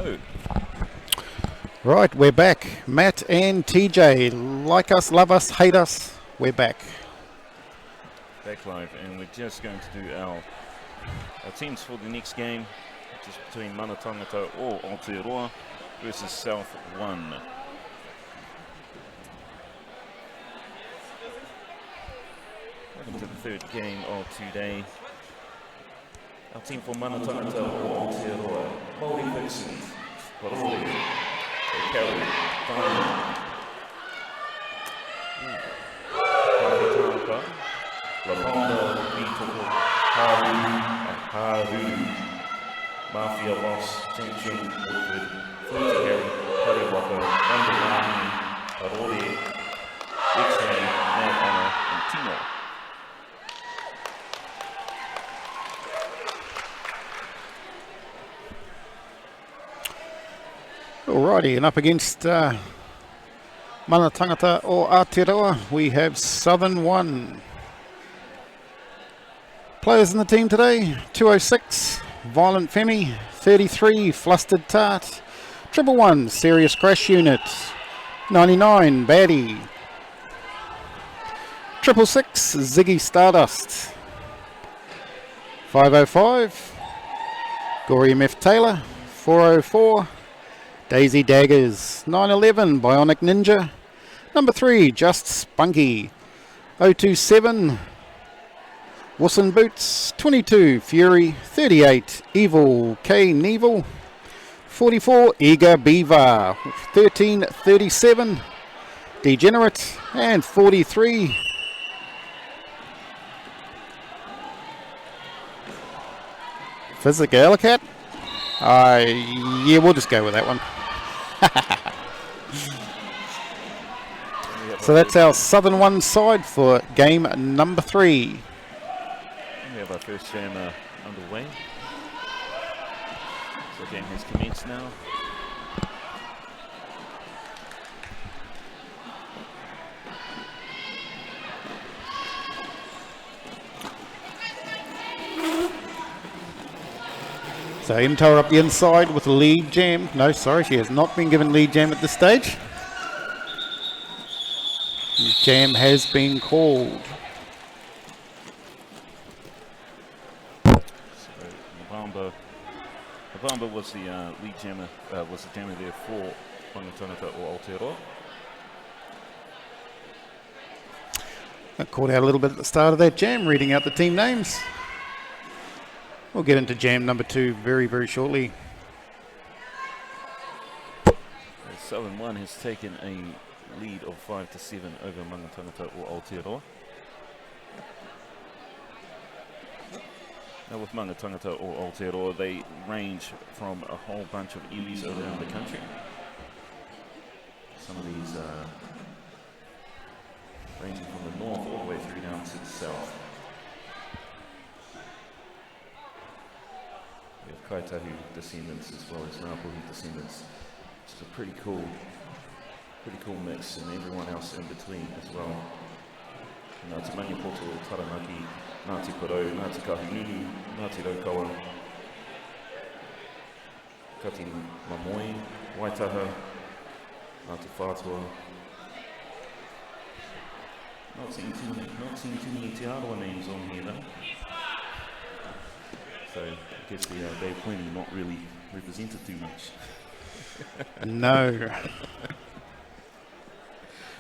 go. Right, we're back. Matt and TJ, like us, love us, hate us, we're back. Back live, and we're just going to do our teams for the next game, which is between Mana Tangata or Aotearoa versus South 1. Welcome to the third game of today. Our team for Mana Tangata or Aotearoa, Māori Vixens, Parole, Carol, Diamond, Tangata, Lavanda, Vitoko, Haru, Mafia Boss, Tension, Woodford, Fluty Harry, Pariwaka, Underline, Parole, X-Ray, Mad Anna, and Tino. Alrighty, and up against Mana Tangata or Aotearoa, we have Southern 1. Players in the team today, 206, Violent Femi, 33, Flustered Tart, 111, Serious Crash Unit, 99, Baddie, 666, Ziggy Stardust, 505, Gory MF Taylor, 404, Daisy Daggers, 911, Bionic Ninja, number 3, Just Spunky, 027, Wussin Boots, 22, Fury, 38, Evil K Neville, 44, Eager Beaver, 13, 37, Degenerate, and 43, Physicalicat. Yeah, we'll just go with that one. So that's our Southern 1 side for game number 3. We have our first jam underway. So the game has commenced now. So MTOA up the inside with the lead jam. No, sorry, she has not been given lead jam at this stage. Jam has been called. So Mabamba was the lead jammer, was the jammer there for Mana Tangata or Aotearoa. Got caught out a little bit at the start of that jam, reading out the team names. We'll get into jam number 2 very, very shortly. Southern 1 has taken a lead of 5-7 over Mana Tangata or Aotearoa. Now with Mana Tangata or Aotearoa, they range from a whole bunch of iwis around the country. Some of these ranging from the north all the way through down to the south. We have Kaitahu descendants as well as Ngāpuhi descendants. It's a pretty cool mix, and everyone else in between as well. Ngāti Maniapoto, Taranaki, Ngāti Porou, Ngāti Kahungunu, Ngāti Raukawa, Kati Mamoi, Waitaha, Ngāti Whātua. Not seeing too many Te Aroa names on here though. So I guess the Bay Plenty not really represented too much. No.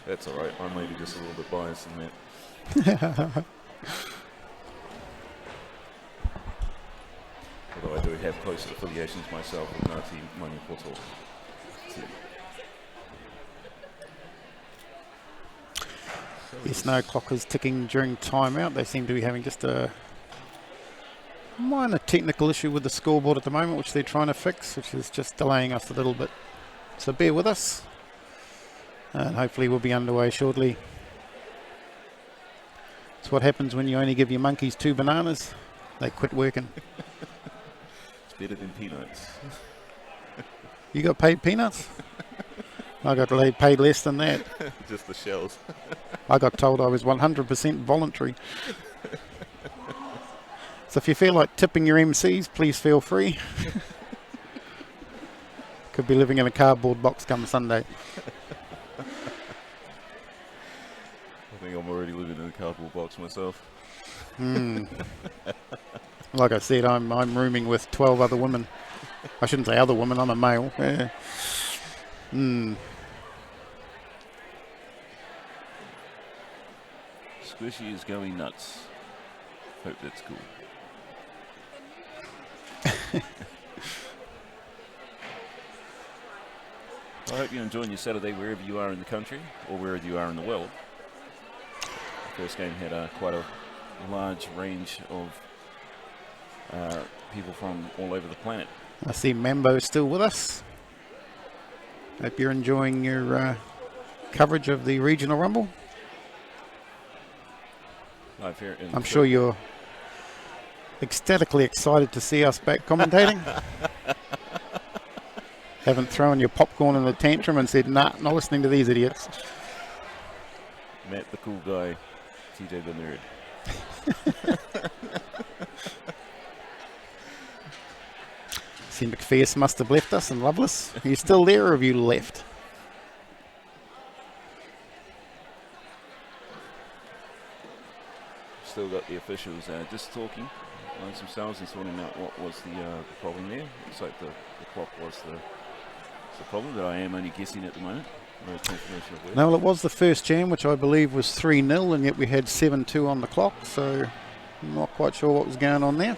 That's alright, I'm maybe just a little bit biased in that. Although I do have closer affiliations myself with Ngāti Maniapoto. Yes, no clock is ticking during timeout. They seem to be having just a minor technical issue with the scoreboard at the moment, which they're trying to fix, which is just delaying us a little bit. So bear with us, and hopefully we'll be underway shortly. It's what happens when you only give your monkeys 2 bananas. They quit working. It's better than peanuts. You got paid peanuts? I got paid less than that. Just the shells. I got told I was 100% voluntary. So if you feel like tipping your MCs, please feel free. Could be living in a cardboard box come Sunday. I think I'm already living in a cardboard box myself. Like I said, I'm rooming with 12 other women. I shouldn't say other women, I'm a male. Yeah. Squishy is going nuts. Hope that's cool. I hope you're enjoying your Saturday wherever you are in the country or wherever you are in the world. The first game had quite a large range of people from all over the planet. I see Mambo still with us. Hope you're enjoying your coverage of the regional rumble. Live here in I'm sure you're ecstatically excited to see us back commentating. Haven't thrown your popcorn in the tantrum and said, nah, not listening to these idiots. Matt the cool guy, TJ the nerd. See, McPherson must have left us and Loveless. Are you still there or have you left? Still got the officials just talking amongst themselves and sorting out what was the problem there. Looks like the clock was the problem, but I am only guessing at the moment. No confirmation of where. No, well, it was the first jam, which I believe was 3-0, and yet we had 7-2 on the clock, so I'm not quite sure what was going on there.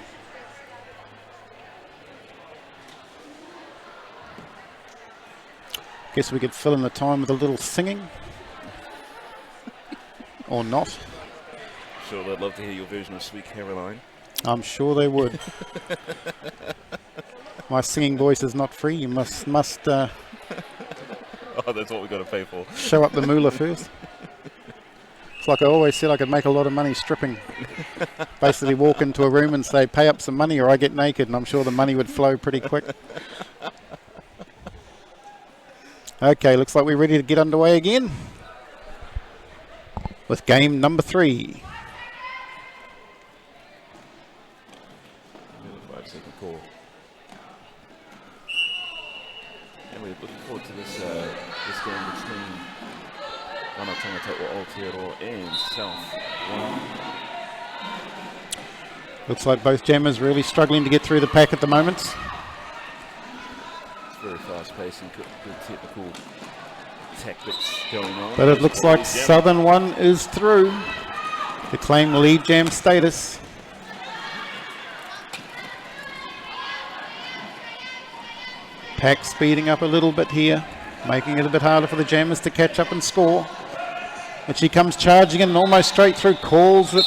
Guess we could fill in the time with a little singing. Or not. Sure, they'd love to hear your version of Sweet Caroline. I'm sure they would. My singing voice is not free. You must Oh, that's what we've got to pay for. show up the moolah first. It's like I always said, I could make a lot of money stripping. Basically walk into a room and say, pay up some money or I get naked, and I'm sure the money would flow pretty quick. Okay, looks like we're ready to get underway again with game number 3. 5-second call. And we're looking forward to this game between Tangata or Aotearoa and South. Looks like both jammers really struggling to get through the pack at the moment. It's very fast paced and good technical tactics going on. But it looks like Southern One is through to claim lead jam status. Pack speeding up a little bit here, making it a bit harder for the jammers to catch up and score. But she comes charging in and almost straight through, calls it.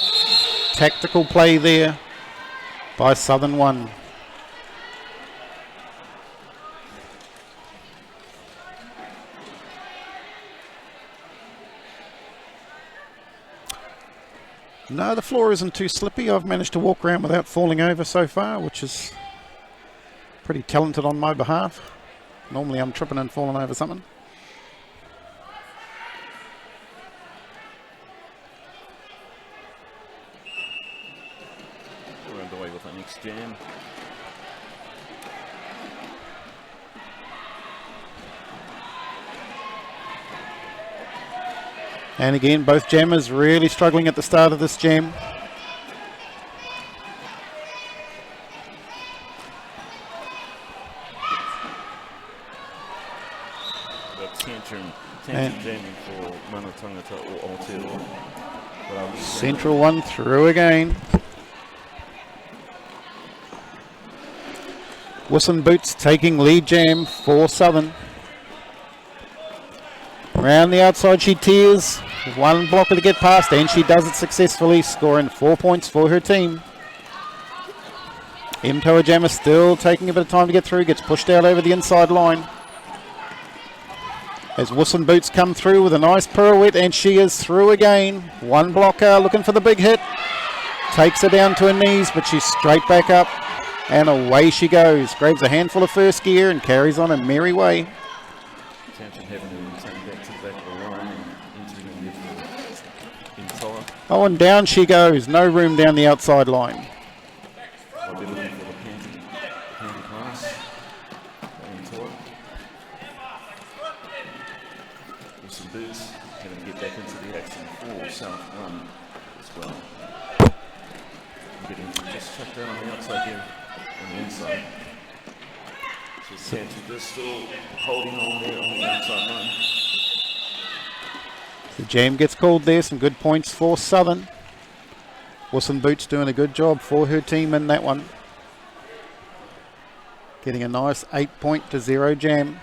Tactical play there by Southern One. No, the floor isn't too slippy. I've managed to walk around without falling over so far, which is pretty talented on my behalf. Normally I'm tripping and falling over something. We're underway with our next jam. And again, both jammers really struggling at the start of this jam. Tantrum jamming for Tangata or Aotearoa. Central One through again. Whisson Boots taking lead jam for Southern. Around the outside she tears. One blocker to get past, and she does it successfully, scoring 4 points for her team. MTOA jammer still taking a bit of time to get through, gets pushed out over the inside line. As Whisson Boots come through with a nice pirouette, and she is through again. One blocker looking for the big hit. Takes her down to her knees, but she's straight back up. And away she goes. Grabs a handful of first gear and carries on a merry way. Tantrum having to turn back to the back of the line and entering the MTOA. Oh, and down she goes. No room down the outside line. I'll be looking for the panty class. MTOA. One as well. Getting just checked down on the outside here, on the inside. So Santi is still holding on there on the outside line. The jam gets called there. Some good points for Southern. Wilson Boots doing a good job for her team in that one. Getting a nice 8-0 jam.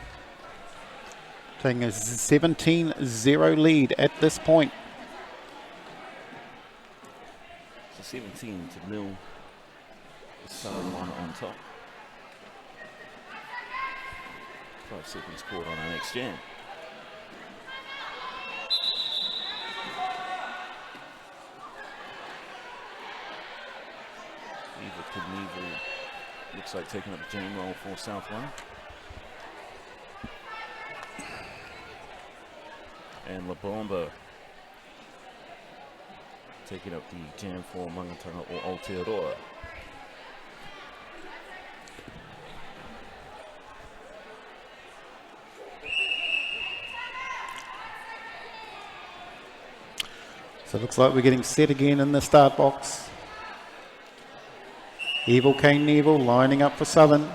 Taking a 17-0 lead at this point. So 17 to 0. The Southern one on top. 5 seconds caught on our next jam. Eva Knievel looks like taking up a jam roll for South One. And La Bomba taking up the jam for Mangatanga or Aotearoa. So it looks like we're getting set again in the start box. Evil Kane Neville lining up for Southern.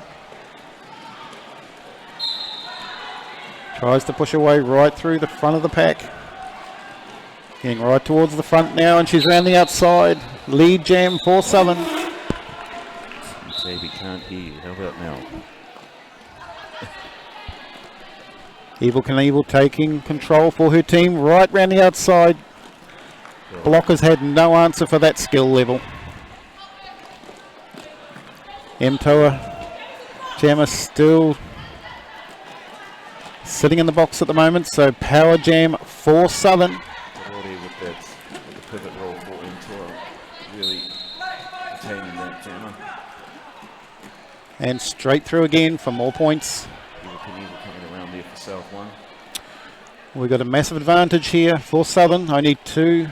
Tries to push away right through the front of the pack. Getting right towards the front now, and she's around the outside. Lead jam for Southern. Baby can't hear you. How about now? Evil Knievel taking control for her team right round the outside. Blockers had no answer for that skill level. MTOA jammer still sitting in the box at the moment, so power jam for Southern. Already with the pivot roll for MTOA, really retaining that jammer. And straight through again for more points. Coming around there for South One. We've got a massive advantage here for Southern. Only 2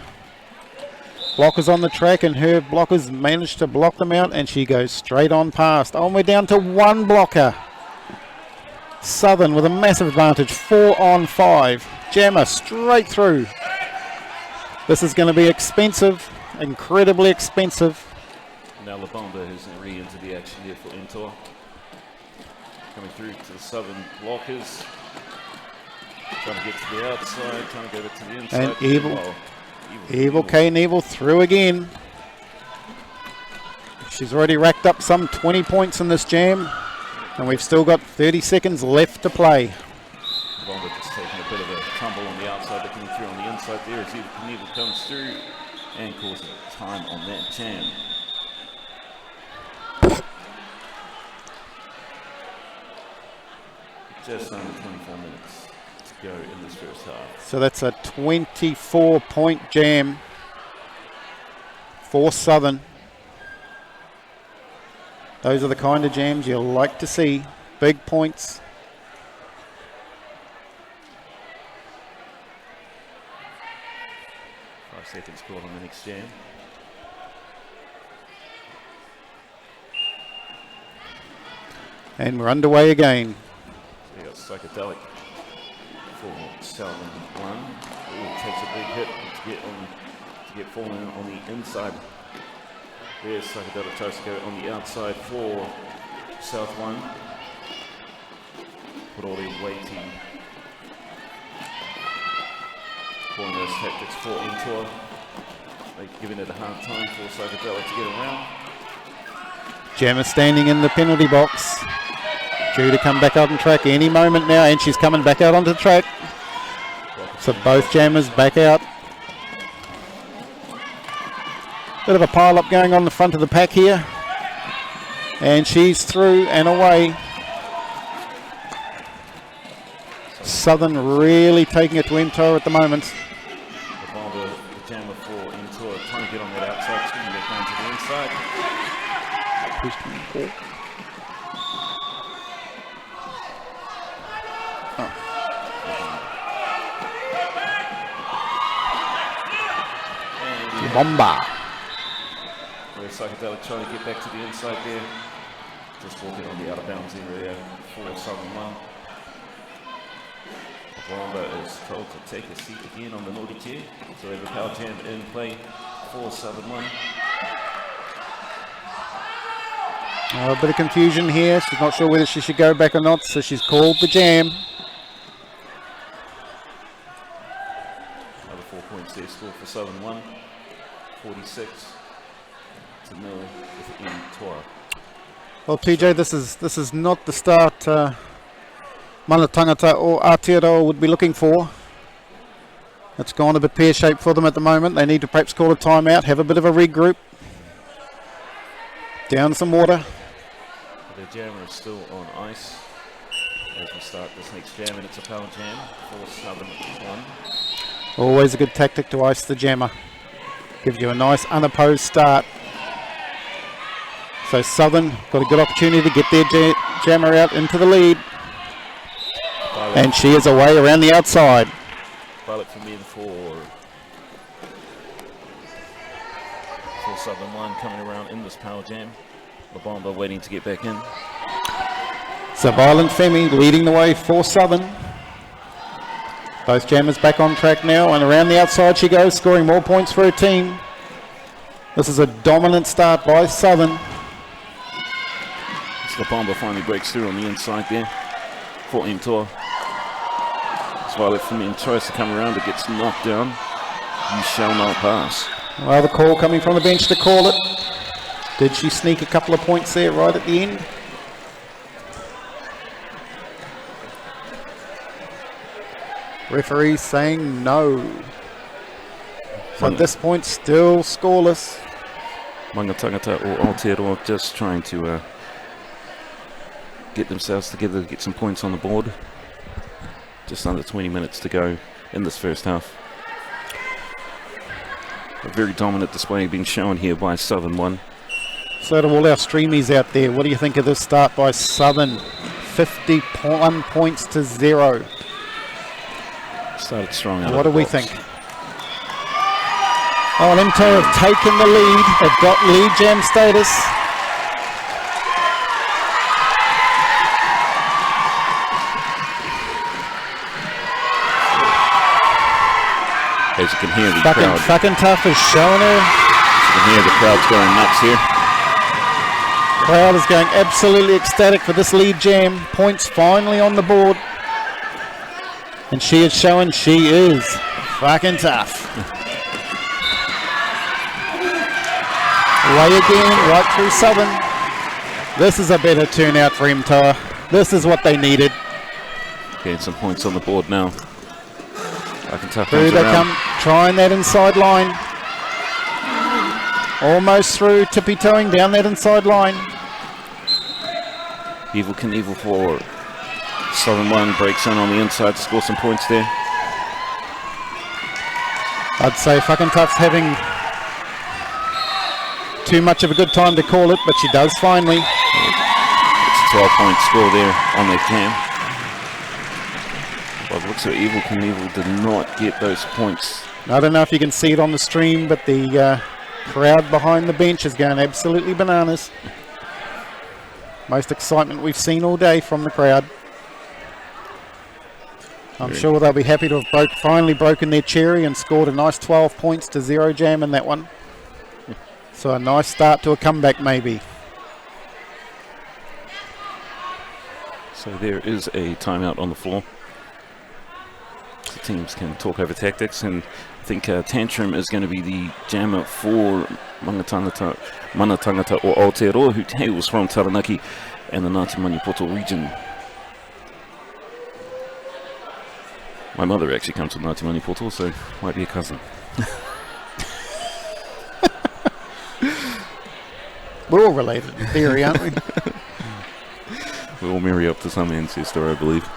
blockers on the track, and her blockers managed to block them out, and she goes straight on past. Oh, we're down to 1 blocker. Southern with a massive advantage, 4 on 5. Jammer straight through. This is going to be expensive, incredibly expensive. Now La Bomba has re-entered the action here for MTOA. Coming through to the Southern blockers. Trying to get to the outside, trying to go to the inside. And Evil Kane Evil through again. She's already racked up some 20 points in this jam, and we've still got 30 seconds left to play. Bomba just taking a bit of a tumble on the outside, but coming through on the inside there as Evil Kane Evil comes through and causing time on that jam. Just under 24 minutes to go in this first half. So that's a 24-point jam for Southern. Those are the kind of jams you like to see. Big points. Five seconds caught on the next jam. And we're underway again. We got Psychedelic for Southern One. Ooh, takes a big hit to get fallen on the inside. There's Psychedelic tries to go on the outside for South One. Put all the weighty pulling those tactics for MTOA. They're giving it a hard time for Psychedelic to get around. Jammer standing in the penalty box. Due to come back out on track any moment now, and she's coming back out onto the track. So both jammers back out. Bit of a pile up going on the front of the pack here. And she's through and away. Southern really taking it to MTOA at the moment. The jammer for MTOA trying to get on that outside swing, they're going to the inside. Bomba. Where's Psychedelic trying to get back to the inside there. Just walking on the out of bounds area for Southern One. Bomber is told to take a seat again on the naughty chair. So we have a power jam in play for Southern 1. A bit of confusion here. She's not sure whether she should go back or not, so she's called the jam. Another 4 points there scored for Southern 1. 46-0 with MTOA. Well, TJ, this is not the start Mana Tangata or Aotearoa would be looking for. It's gone a bit pear-shaped for them at the moment. They need to perhaps call a timeout, have a bit of a regroup. Down some water. The jammer is still on ice as we start this next jam, and it's a power jam for Southern 1. Always a good tactic to ice the jammer. Gives you a nice unopposed start. So Southern got a good opportunity to get their jammer out into the lead. And she is away around the outside. Pilot from in for Southern 1 coming around in this power jam. The Bomber waiting to get back in. So Violent Femi leading the way for Southern. Both jammers back on track now, and around the outside she goes, scoring more points for her team. This is a dominant start by Southern. So the Bomber finally breaks through on the inside there for MTOA. As Violet Femi tries to come around, it gets knocked down. You shall not pass. Well, the call coming from the bench to call it. Did she sneak a couple of points there right at the end? Referee saying no. So at this point, still scoreless. Tangata or Aotearoa just trying to get themselves together to get some points on the board. Just under 20 minutes to go in this first half. A very dominant display being shown here by Southern 1. So to all our streamies out there, what do you think of this start by Southern? 51 points to 0. Started strong out What of do the we box. think? Oh, and MTOA have taken the lead. They've got lead jam status. As you can hear the Fucking crowd. tough is showing her. You can hear the crowd's going nuts here. Crowd is going absolutely ecstatic for this lead jam. Points finally on the board. And she is showing she is fucking tough. Away again, right through Southern. This is a better turnout for MTOA. This is what they needed. Getting some points on the board now. Tough Through they around. come, trying that inside line. Almost through, tippy-toeing down that inside line. Evil Knievel for Southern 1 breaks in on the inside to score some points there. I'd say fucking tough's having too much of a good time to call it, but she does finally. It's a 12-point score there on that jam. Well, it looks like Evil Knievel did not get those points. I don't know if you can see it on the stream, but the crowd behind the bench is going absolutely bananas. Most excitement we've seen all day from the crowd. I'm sure they'll be happy to have finally broken their cherry and scored a nice 12 points to 0 jam in that one. So a nice start to a comeback maybe. So there is a timeout on the floor. The teams can talk over tactics, and I think Tantrum is going to be the jammer for Mana Tangata or Aotearoa, who hails from Taranaki and the Ngāti Maniapoto region. My mother actually comes from Ngāti Maniapoto, so might be a cousin. We're all related in theory, aren't we? We all marry up to some ancestor, I believe.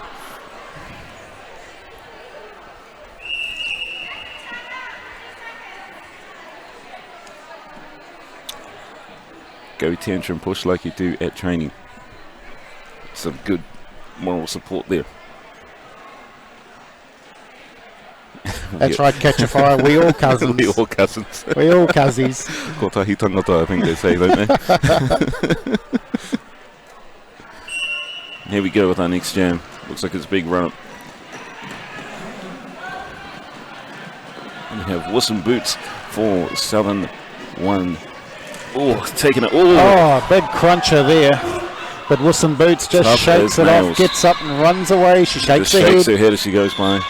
Go tantrum push like you do at training. Some good moral support there. That's right, catch a fire. We all cousins. We all cousins. We all cousins. Kotahi tangata, I think they say, don't they? Here we go with our next jam. Looks like it's a big run up. have Wilson Boots for Southern 1. Oh, taking it. Oh, big cruncher there. But Wilson Boots just Tough shakes it nails. off, gets up and runs away. She shakes her shakes head. her head as she goes by.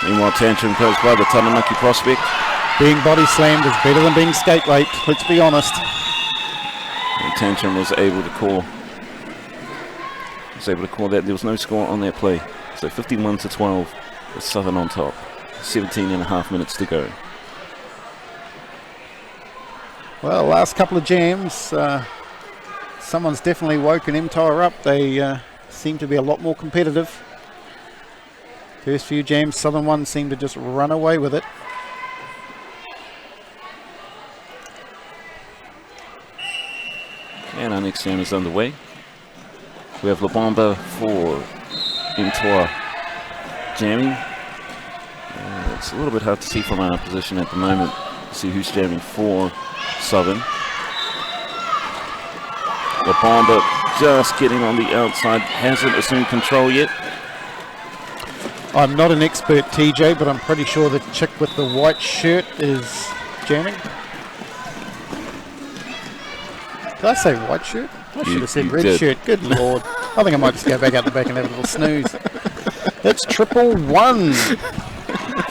Meanwhile, Tantrum goes by the Taranaki prospect. Being body slammed is better than being skate raped, let's be honest. And Tantrum was able to call. That. There was no score on that play. So 51-12 with Southern on top. 17 and a half minutes to go. Well, last couple of jams, someone's definitely woken MTOA up. They seem to be a lot more competitive. First few jams, Southern 1 seemed to just run away with it. And our next jam is underway. We have Labamba for MTOA jamming. It's a little bit hard to see from our position at the moment. See who's jamming for Southern. Labamba just getting on the outside, hasn't assumed control yet. I'm not an expert, TJ, but I'm pretty sure the chick with the white shirt is jamming. Did I say white shirt? I should have said you red did. shirt. Good lord. I think I might just go back out the back and have a little snooze. It's 111.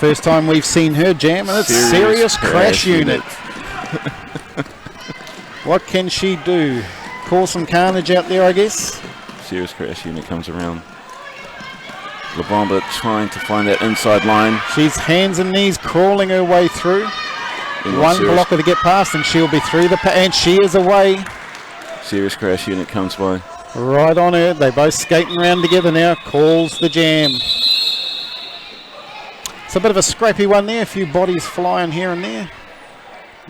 First time we've seen her jam, and it's Serious Crash Unit. What can she do? Cause some carnage out there, I guess. Serious Crash Unit comes around. Labamba trying to find that inside line. She's hands and knees crawling her way through. And One Serious- blocker to get past, and she'll be through the and she is away. Serious Crash Unit comes by. Right on her. They both skating around together now. Calls the jam. It's a bit of a scrappy one there. A few bodies flying here and there.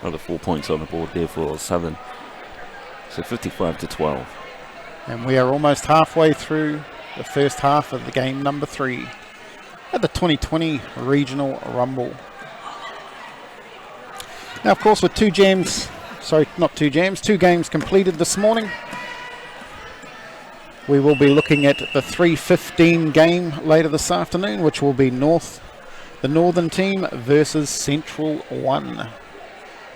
Another 4 points on the board there for Southern. So 55-12. And we are almost halfway through the first half of the game number 3 at the 2020 Regional Rumble. Now, of course, with two games completed this morning, we will be looking at the 3:15 game later this afternoon, which will be the Northern team versus Central 1.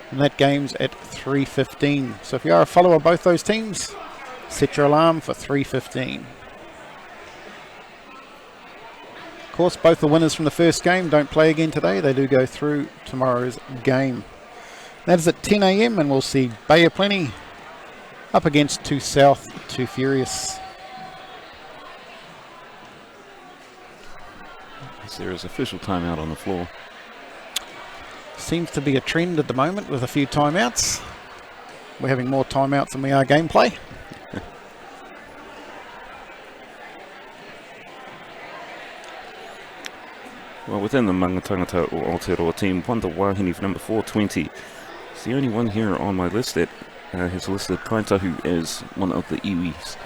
And that game's at 3:15. So if you are a follower of both those teams, set your alarm for 3:15. Of course, both the winners from the first game don't play again today. They do go through tomorrow's game. That is at 10 a.m. and we'll see Bay of Plenty up against 2 South, 2 Furious. There is official timeout on the floor. Seems to be a trend at the moment with a few timeouts. We're having more timeouts than we are gameplay. Well, within the Tangata or Aotearoa team, Wanda Wahine for number 420. It's the only one here on my list that has listed Kaitahu as one of the iwis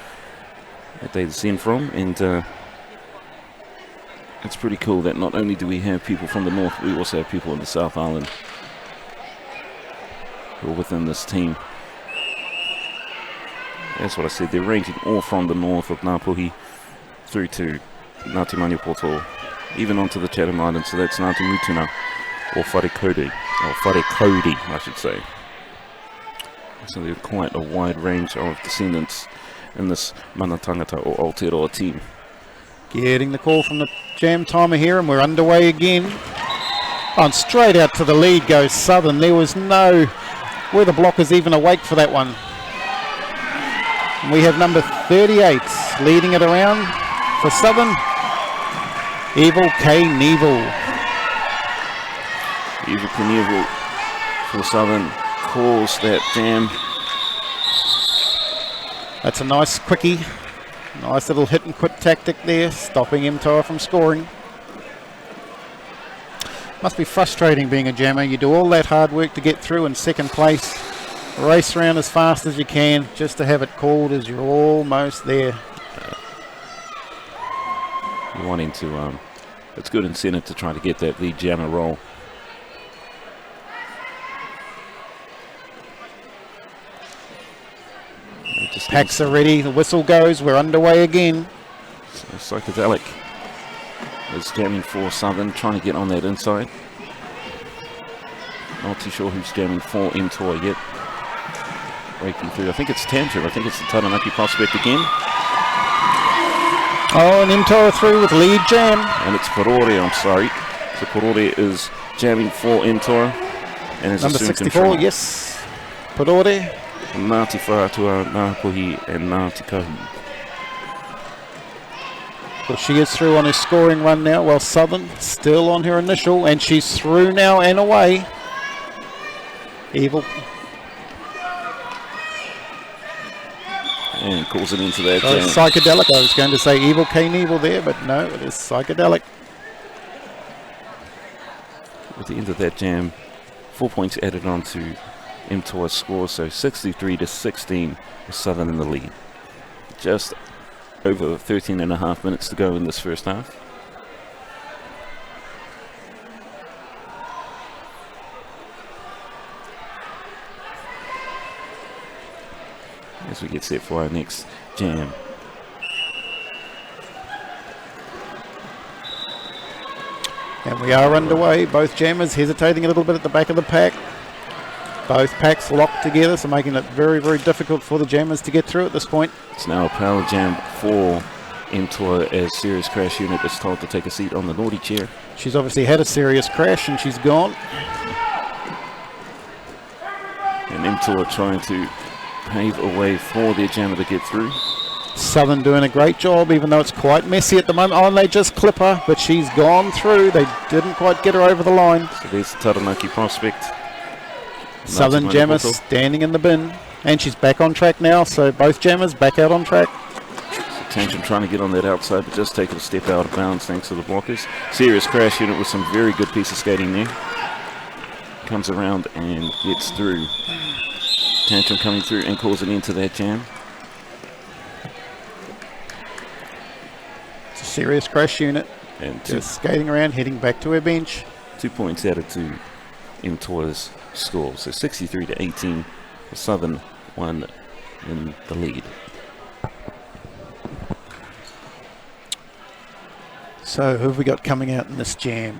that they descend from, and it's pretty cool that not only do we have people from the north, we also have people in the South Island who are within this team. That's what I said, they're ranging all from the north of Ngāpuhi through to Ngāti Maniapoto, even onto the Chatham Islands, so that's Ngāti Mutuna or Wharekodi, I should say. So there's quite a wide range of descendants in this Mana Tangata or Aotearoa team. Getting the call from the jam timer here, and we're underway again. On straight out to the lead goes Southern. There was no, were the blockers even awake for that one? And we have number 38 leading it around for Southern. Evil Knievel. Evil Knievel for Southern calls that jam. That's a nice quickie. Nice little hit and quit tactic there, stopping MTOA from scoring. Must be frustrating being a jammer. You do all that hard work to get through in second place, race around as fast as you can, just to have it called as you're almost there. You're wanting to, it's good incentive to try to get that lead jammer roll. Packs are ready, the whistle goes, we're underway again. So Psychedelic is jamming for Southern, trying to get on that inside. Not too sure who's jamming for MTOA yet. Breaking through. I think it's Tantrum. I think it's the Taranaki prospect again. Oh, and MTOA through with lead jam. And it's Parore, I'm sorry. So Parore is jamming for MTOA. And it's Number 64, yes. Parore. Ngāti Whātua, Ngāpuhi, and Ngāti Kahu. Well, she is through on her scoring run now, while Southern still on her initial, and she's through now and away. Evil. And calls it into that Oh, jam. psychedelic. I was going to say Evil Evil there, but no, it is psychedelic. At the end of that jam, 4 points added on to MTOA's score, so 63-16 with Southern in the lead. Just over 13 and a half minutes to go in this first half. As we get set for our next jam. And we are underway. Both jammers hesitating a little bit at the back of the pack. Both packs locked together, so making it very, very difficult for the jammers to get through at this point. It's now a power jam for MTOA as Serious Crash Unit is told to take a seat on the naughty chair. She's obviously had a serious crash and she's gone. And MTOA trying to pave a way for their jammer to get through. Southern doing a great job, even though it's quite messy at the moment. Oh, and they just clip her, but she's gone through. They didn't quite get her over the line. So there's the Taranaki prospect. Southern jammer standing in the bin. And she's back on track now, so both jammers back out on track. Tangent trying to get on that outside, but just taking a step out of bounds thanks to the blockers. Serious Crash Unit with some very good piece of skating there. Comes around and gets through. Tantrum coming through and calls it into that jam. It's a Serious Crash Unit. And Just skating around, heading back to her bench. 2 points added to MTOA's score. So 63-18. Southern one in the lead. So who have we got coming out in this jam?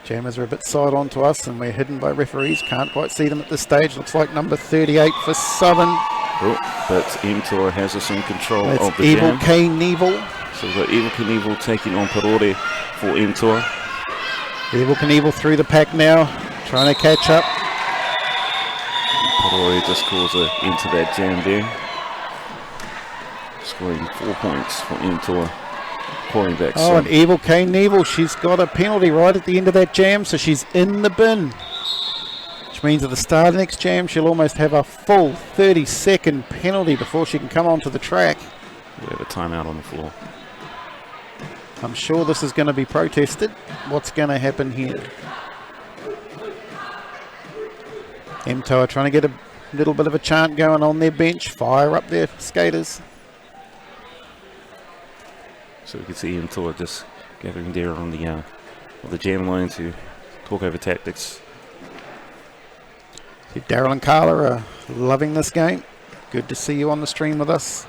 Jammers are a bit side on to us and we're hidden by referees. Can't quite see them at this stage. Looks like number 38 for Southern. Oh, but MTOA has us in control That's of the Evil jam. Knievel. So we've got Evil Knievel taking on Parore for MTOA. Evil Knievel through the pack now, trying to catch up. Parore just calls it into that jam there. Scoring 4 points for MTOA. Pouring back Oh, and Evil Knievel, she's got a penalty right at the end of that jam, so she's in the bin. Which means at the start of the next jam, she'll almost have a full 30-second penalty before she can come onto the track. We have a timeout on the floor. I'm sure this is going to be protested. What's going to happen here? MTOA trying to get a little bit of a chant going on their bench. Fire up their skaters. So we can see MTOA just gathering there on the jam line to talk over tactics. See, Daryl and Carla are loving this game. Good to see you on the stream with us.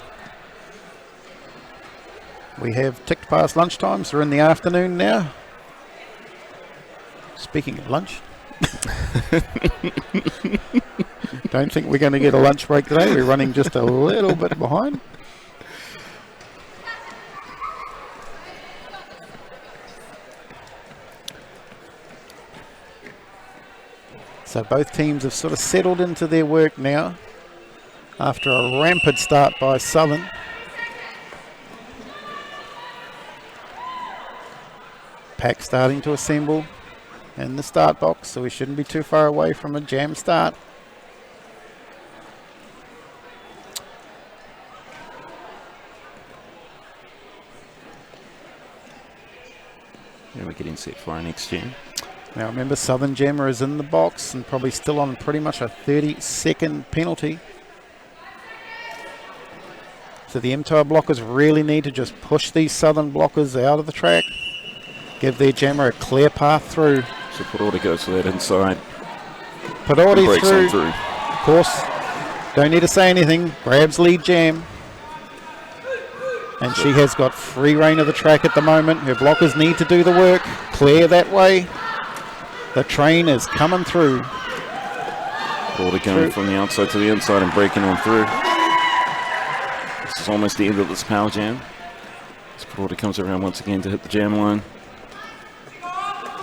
We have ticked past lunchtime, so we're in the afternoon now. Speaking of lunch, don't think we're going to get a lunch break today. We're running just a little bit behind. So both teams have sort of settled into their work now after a rampant start by Southern. Pack starting to assemble in the start box, so we shouldn't be too far away from a jam start. And we're getting set for our next jam. Now remember, Southern Jammer is in the box and probably still on pretty much a 30-second penalty. So the MTOA blockers really need to just push these Southern blockers out of the track. Give their jammer a clear path through. So Parore goes to that inside. Parore Breaks on through. Of course, don't need to say anything. Grabs lead jam. And she has got free reign of the track at the moment. Her blockers need to do the work. clear that way. The train is coming through. Porter going from the outside to the inside and breaking on through. This is almost the end of this power jam. As Porter comes around once again to hit the jam line.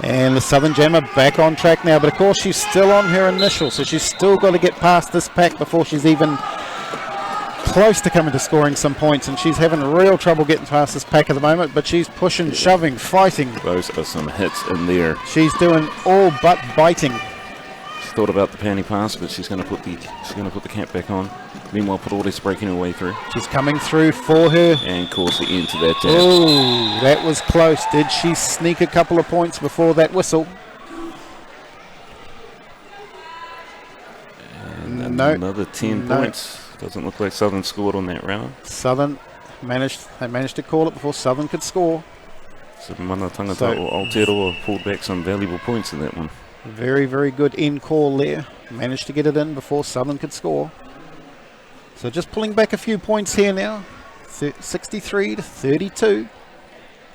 And the Southern Jammer back on track now, but of course she's still on her initial, so she's still got to get past this pack before she's even close to coming to scoring some points, and she's having real trouble getting past this pack at the moment, but she's pushing, shoving, fighting. Those are some hits in there. She's doing all but biting. She's thought about the panty pass, but she's going to put the cap back on. Meanwhile, Porte's breaking her way through. She's coming through for her. And calls the end to that jam. Oh, that was close. Did she sneak a couple of points before that whistle? And no. Another 10 points. Doesn't look like Southern scored on that round. Southern managed to call it before Southern could score. So Tangata or Aotearoa pulled back some valuable points in that one. Very, very good in call there. Managed to get it in before Southern could score. So just pulling back a few points here now. 63 to 32.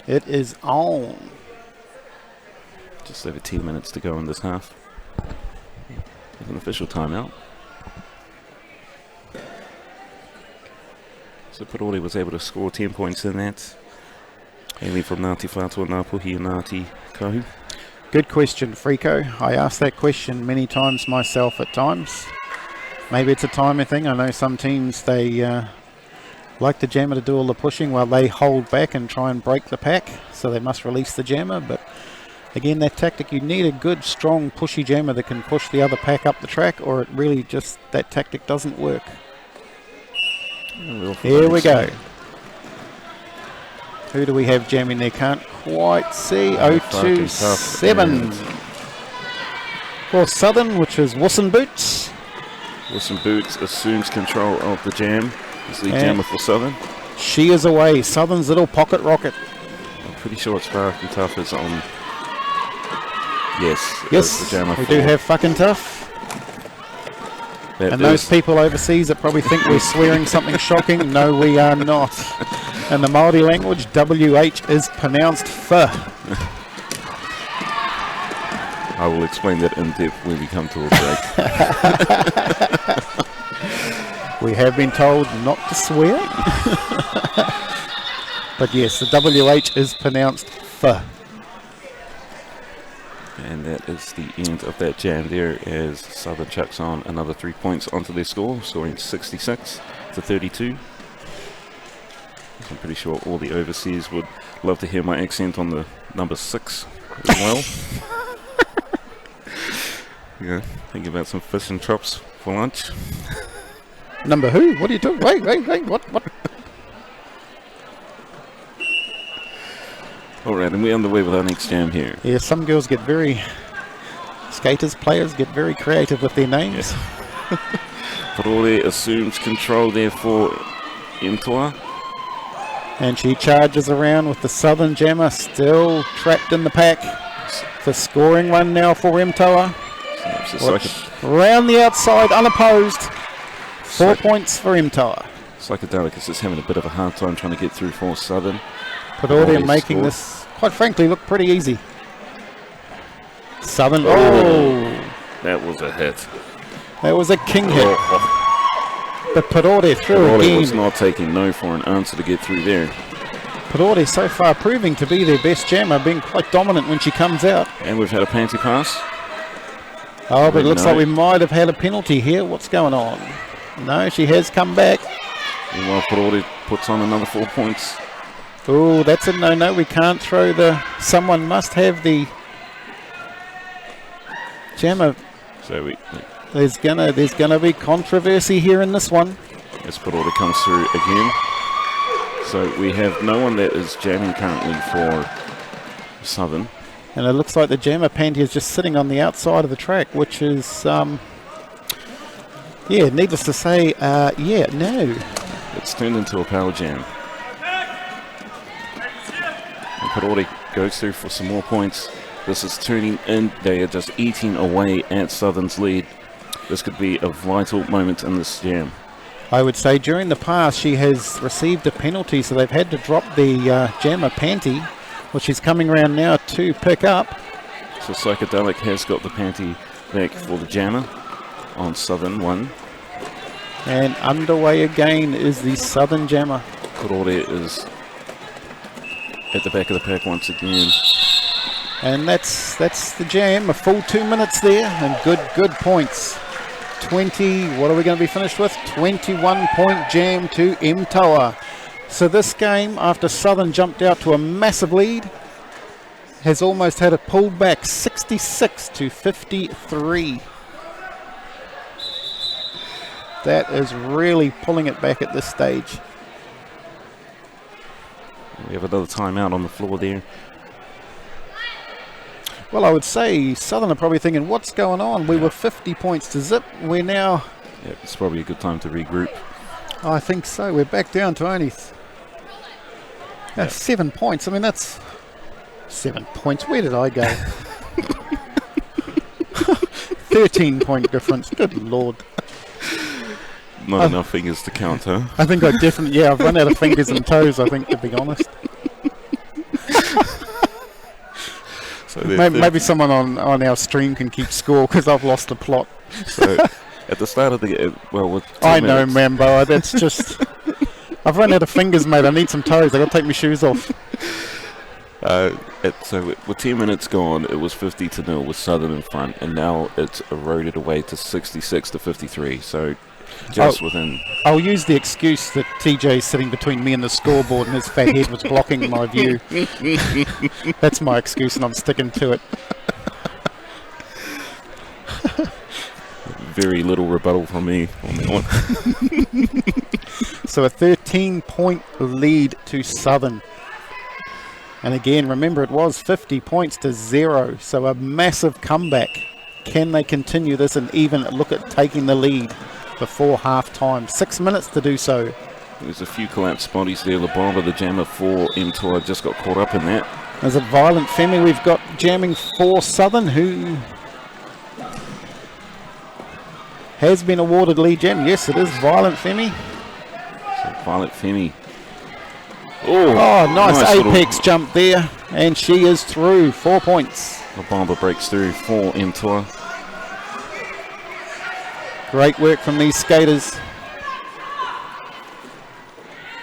It is on. Just over 10 minutes to go in this half. With an official timeout. So Porte was able to score 10 points in that. Mainly from Ngāti Whātua, Ngāpuhi and Ngāti Kahu. Good question, Frico. I asked that question many times myself at times. Maybe it's a timing thing. I know some teams, they like the jammer to do all the pushing while they hold back and try and break the pack, so they must release the jammer. But again, that tactic, you need a good, strong, pushy jammer that can push the other pack up the track, or it really just, that tactic doesn't work. Here we go. Who do we have jamming there? Can't quite see. 027 for Southern, which is Wussin Boots. Wussin Boots assumes control of the jam. Is the jammer for Southern. She is away. Southern's little pocket rocket. I'm pretty sure it's Fucking Tough is on. Yes, the jammer. We do have Fucking Tough. And those people overseas that probably think we're swearing something shocking, no, we are not. In the Māori language, WH is pronounced F. I will explain that in depth when we come to a break. We have been told not to swear. But yes, the WH is pronounced F. And that is the end of that jam there as Southern chucks on another 3 points onto their score, scoring 66 to 32. I'm pretty sure all the overseas would love to hear my accent on the number 6 as well. Yeah, thinking about some fish and chops for lunch. Number who? What are you doing? Wait, what? Alright, and we're on the way with our next jam here. Yeah, some girls get very, players get very creative with their names. Yeah. Porte assumes control there for MTOA. And she charges around with the Southern jammer still trapped in the pack. The scoring one now for MTOA. Round the outside, unopposed. 4 points for MTOA. Psychedelic is just having a bit of a hard time trying to get through for Southern. Porte making this, quite frankly, look pretty easy. Southern, that was a hit. That was a king hit. But Porte through again. Was not taking no for an answer to get through there. Porte so far proving to be their best jammer, being quite dominant when she comes out. And we've had a panty pass. Oh, but it looks like we might have had a penalty here. What's going on? No, she has come back. Meanwhile, Porte puts on another 4 points. Oh, that's a no. We can't throw the. Someone must have the jammer. So there's gonna be controversy here in this one. As Porte comes through again. So we have no one that is jamming currently for Southern. And it looks like the jammer panty is just sitting on the outside of the track, which is needless to say, no. It's turned into a power jam. And Porte goes through for some more points. This is turning in. They are just eating away at Southern's lead. This could be a vital moment in this jam. I would say during the past she has received a penalty, so they've had to drop the jammer panty Well, she's coming around now to pick up. So Psychedelic has got the panty back for the jammer on Southern 1. And underway again is the Southern jammer. Kurore is at the back of the pack once again. And that's the jam. A full 2 minutes there, and good points. 20. What are we going to be finished with? 21-point jam to MTOA. So this game, after Southern jumped out to a massive lead, has almost had it pulled back 66 to 53. That is really pulling it back at this stage. We have another timeout on the floor there. Well, I would say Southern are probably thinking, what's going on? We were 50 points to zip. We're now... Yeah, it's probably a good time to regroup. I think so. We're back down to only 7 points. I mean, that's 7 points. Where did I go? 13-point difference. Good Lord. Not enough fingers to count, huh? I think I definitely... Yeah, I've run out of fingers and toes, I think, to be honest. So maybe someone on our stream can keep score, because I've lost the plot. So at the start of the... with 2 I know, minutes, Mambo. That's just... I've run out of fingers, mate. I need some toes. I've got to take my shoes off. So with 10 minutes gone, it was 50-0 with Southern in front, and now it's eroded away to 66 to 53. So just within... I'll use the excuse that TJ's sitting between me and the scoreboard and his fat head was blocking my view. That's my excuse, and I'm sticking to it. Very little rebuttal from me on that one. So a 13-point lead to Southern. And again, remember, it was 50 points to 0. So a massive comeback. Can they continue this and even look at taking the lead before half-time? 6 minutes to do so. There's a few collapsed bodies there. The bomber, the jammer for MTOA just got caught up in that. Is it Violent Femi we've got jamming for Southern, who has been awarded lead jam? Yes, it is Violent Femi. So Violent Femi. Oh, nice apex jump there, and she is through. 4 points. The bomber breaks through for MTOA. Great work from these skaters.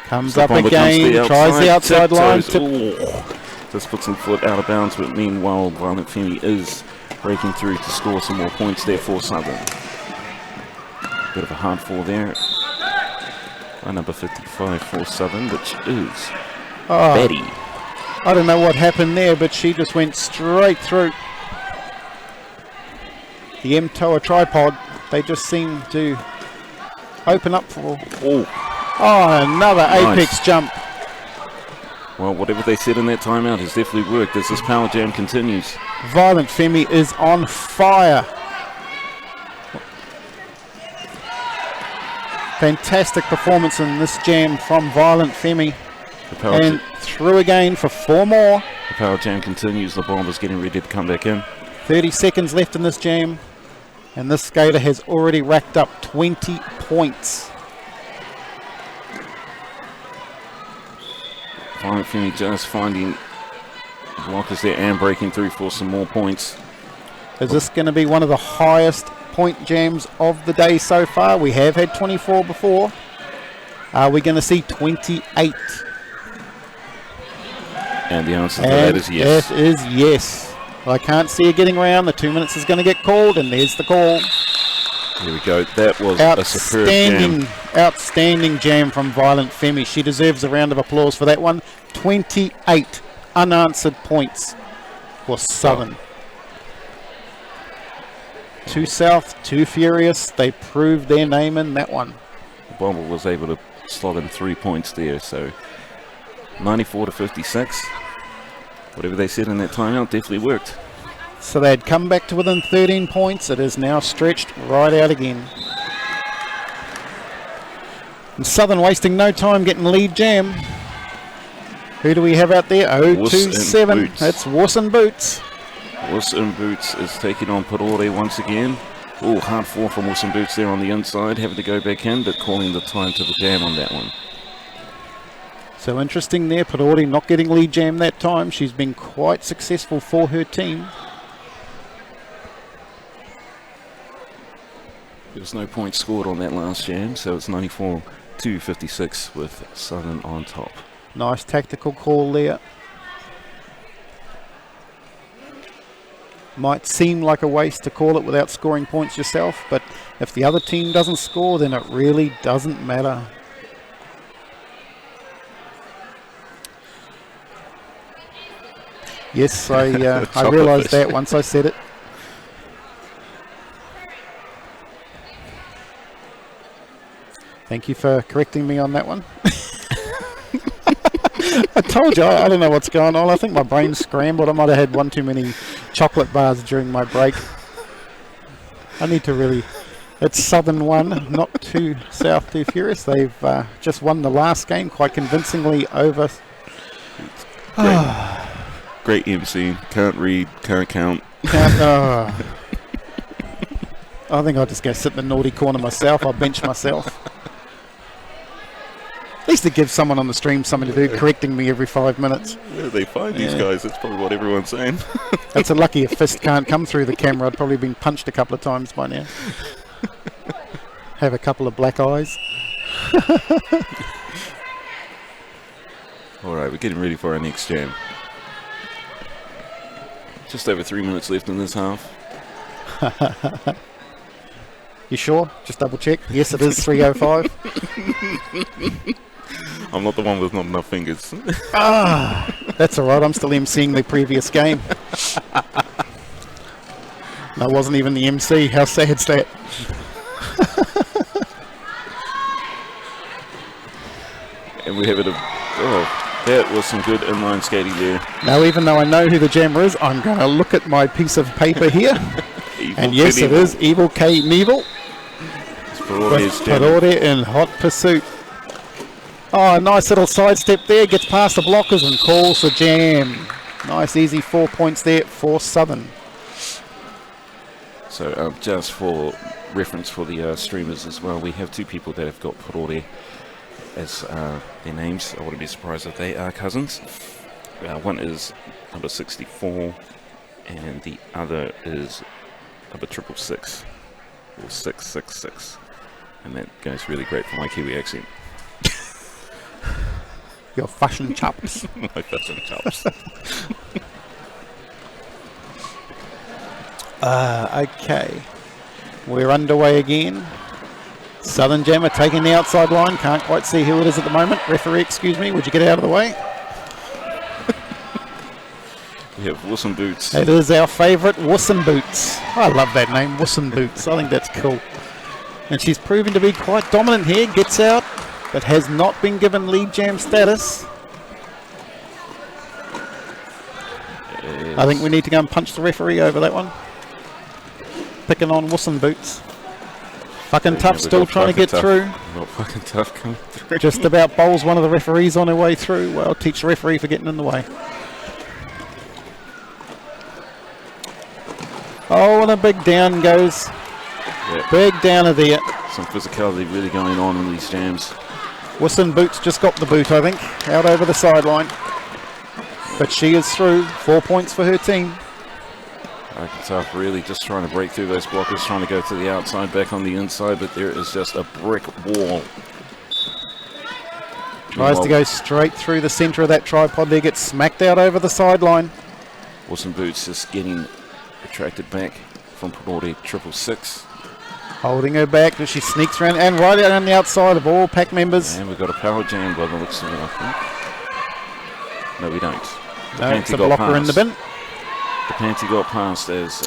Comes So up bomber again, tries the outside line. Just puts some foot out of bounds, but meanwhile, Violent Femi is breaking through to score some more points there for Southern. Bit of a hard fall there. By number 55 for Southern, which is Betty. I don't know what happened there, but she just went straight through. The MTOA tripod, they just seem to open up for... another apex jump. Well, whatever they said in that timeout has definitely worked as this power jam continues. Violent Femi is on fire. Fantastic performance in this jam from Violent Femi. And through again for 4 more. The power jam continues. The bomber's getting ready to come back in. 30 seconds left in this jam. And this skater has already racked up 20 points. Violent Femi just finding blockers there and breaking through for some more points. Is this going to be one of the highest point jams of the day so far? We have had 24 before. Are we going to see 28? And the answer to that is yes. It is yes. I can't see it getting around. The 2 minutes is going to get called, and there's the call. Here we go. That was a superb jam. Outstanding jam from Violent Femi. She deserves a round of applause for that one. 28 unanswered points for Southern. Too South, too furious. They proved their name in that one. The bomber was able to slot in 3 points there, so 94 to 56. Whatever they said in that timeout definitely worked. So they had come back to within 13 points. It is now stretched right out again. And Southern wasting no time getting lead jam. Who do we have out there? 027. That's Wuss and Boots. Wuss and Boots is taking on Parore once again. Oh, hard fall from Wuss and Boots there on the inside. Having to go back in, but calling the time to the jam on that one. So interesting there, Parori not getting lead jam that time. She's been quite successful for her team. There was no points scored on that last jam, so it's 94-56 with Southern on top. Nice tactical call there. Might seem like a waste to call it without scoring points yourself, but if the other team doesn't score, then it really doesn't matter. Yes, I realised that once I said it. Thank you for correcting me on that one. I told you, I don't know what's going on. I think my brain's scrambled. I might have had one too many chocolate bars during my break. I need to really... It's Southern 1, not too South too furious. They've just won the last game quite convincingly over... Great MC. Can't read, can't count. I think I'll just go sit in the naughty corner myself. I'll bench myself. At least it gives someone on the stream something to do, correcting me every 5 minutes. Where do they find these guys? That's probably what everyone's saying. That's a lucky a fist can't come through the camera. I'd probably been punched a couple of times by now. Have a couple of black eyes. All right, we're getting ready for our next jam. Just over 3 minutes left in this half. You sure? Just double check. Yes, it is 3:05. I'm not the one with not enough fingers. That's all right. I'm still emceeing the previous game. I wasn't even the MC. How sad's that? And we have it. That was some good inline skating there. Now, even though I know who the jammer is, I'm going to look at my piece of paper here. And yes, it is Evil K. Neville. Parore in hot pursuit. Oh, a nice little sidestep there. Gets past the blockers and calls the jam. Nice, easy 4 points there for Southern. So just for reference for the streamers as well, we have two people that have got Parore as their names. I wouldn't be surprised if they are cousins. One is number 64 and the other is number 666 or 666, and that goes really great for my Kiwi accent. Your fashion chops. My fashion chops. Okay, we're underway again. Southern Jammer taking the outside line. Can't quite see who it is at the moment. Referee, excuse me, would you get out of the way? We have Wilson Boots. It is our favourite, Wilson Boots. I love that name, Wilson Boots. I think that's cool. And she's proven to be quite dominant here. Gets out, but has not been given lead jam status. I think we need to go and punch the referee over that one. Picking on Wilson Boots. Fucking Tough still trying to get through. Not fucking Tough coming through. Just about bowls one of the referees on her way through. Well, teach the referee for getting in the way. Oh, and a big down goes. Yep. Big downer there. Some physicality really going on in these jams. Wilson Boots just got the boot, I think, out over the sideline. But she is through. 4 points for her team. Tough really just trying to break through those blockers, trying to go to the outside, back on the inside, but there is just a brick wall. Tries to go straight through the centre of that tripod there, gets smacked out over the sideline. Wilson Boots just getting attracted back from Parore 666. Holding her back, but she sneaks around and right out on the outside of all pack members. And we've got a power jam by the looks of it, I think. No, we don't. No, it's a blocker in the bin. The panty got past as...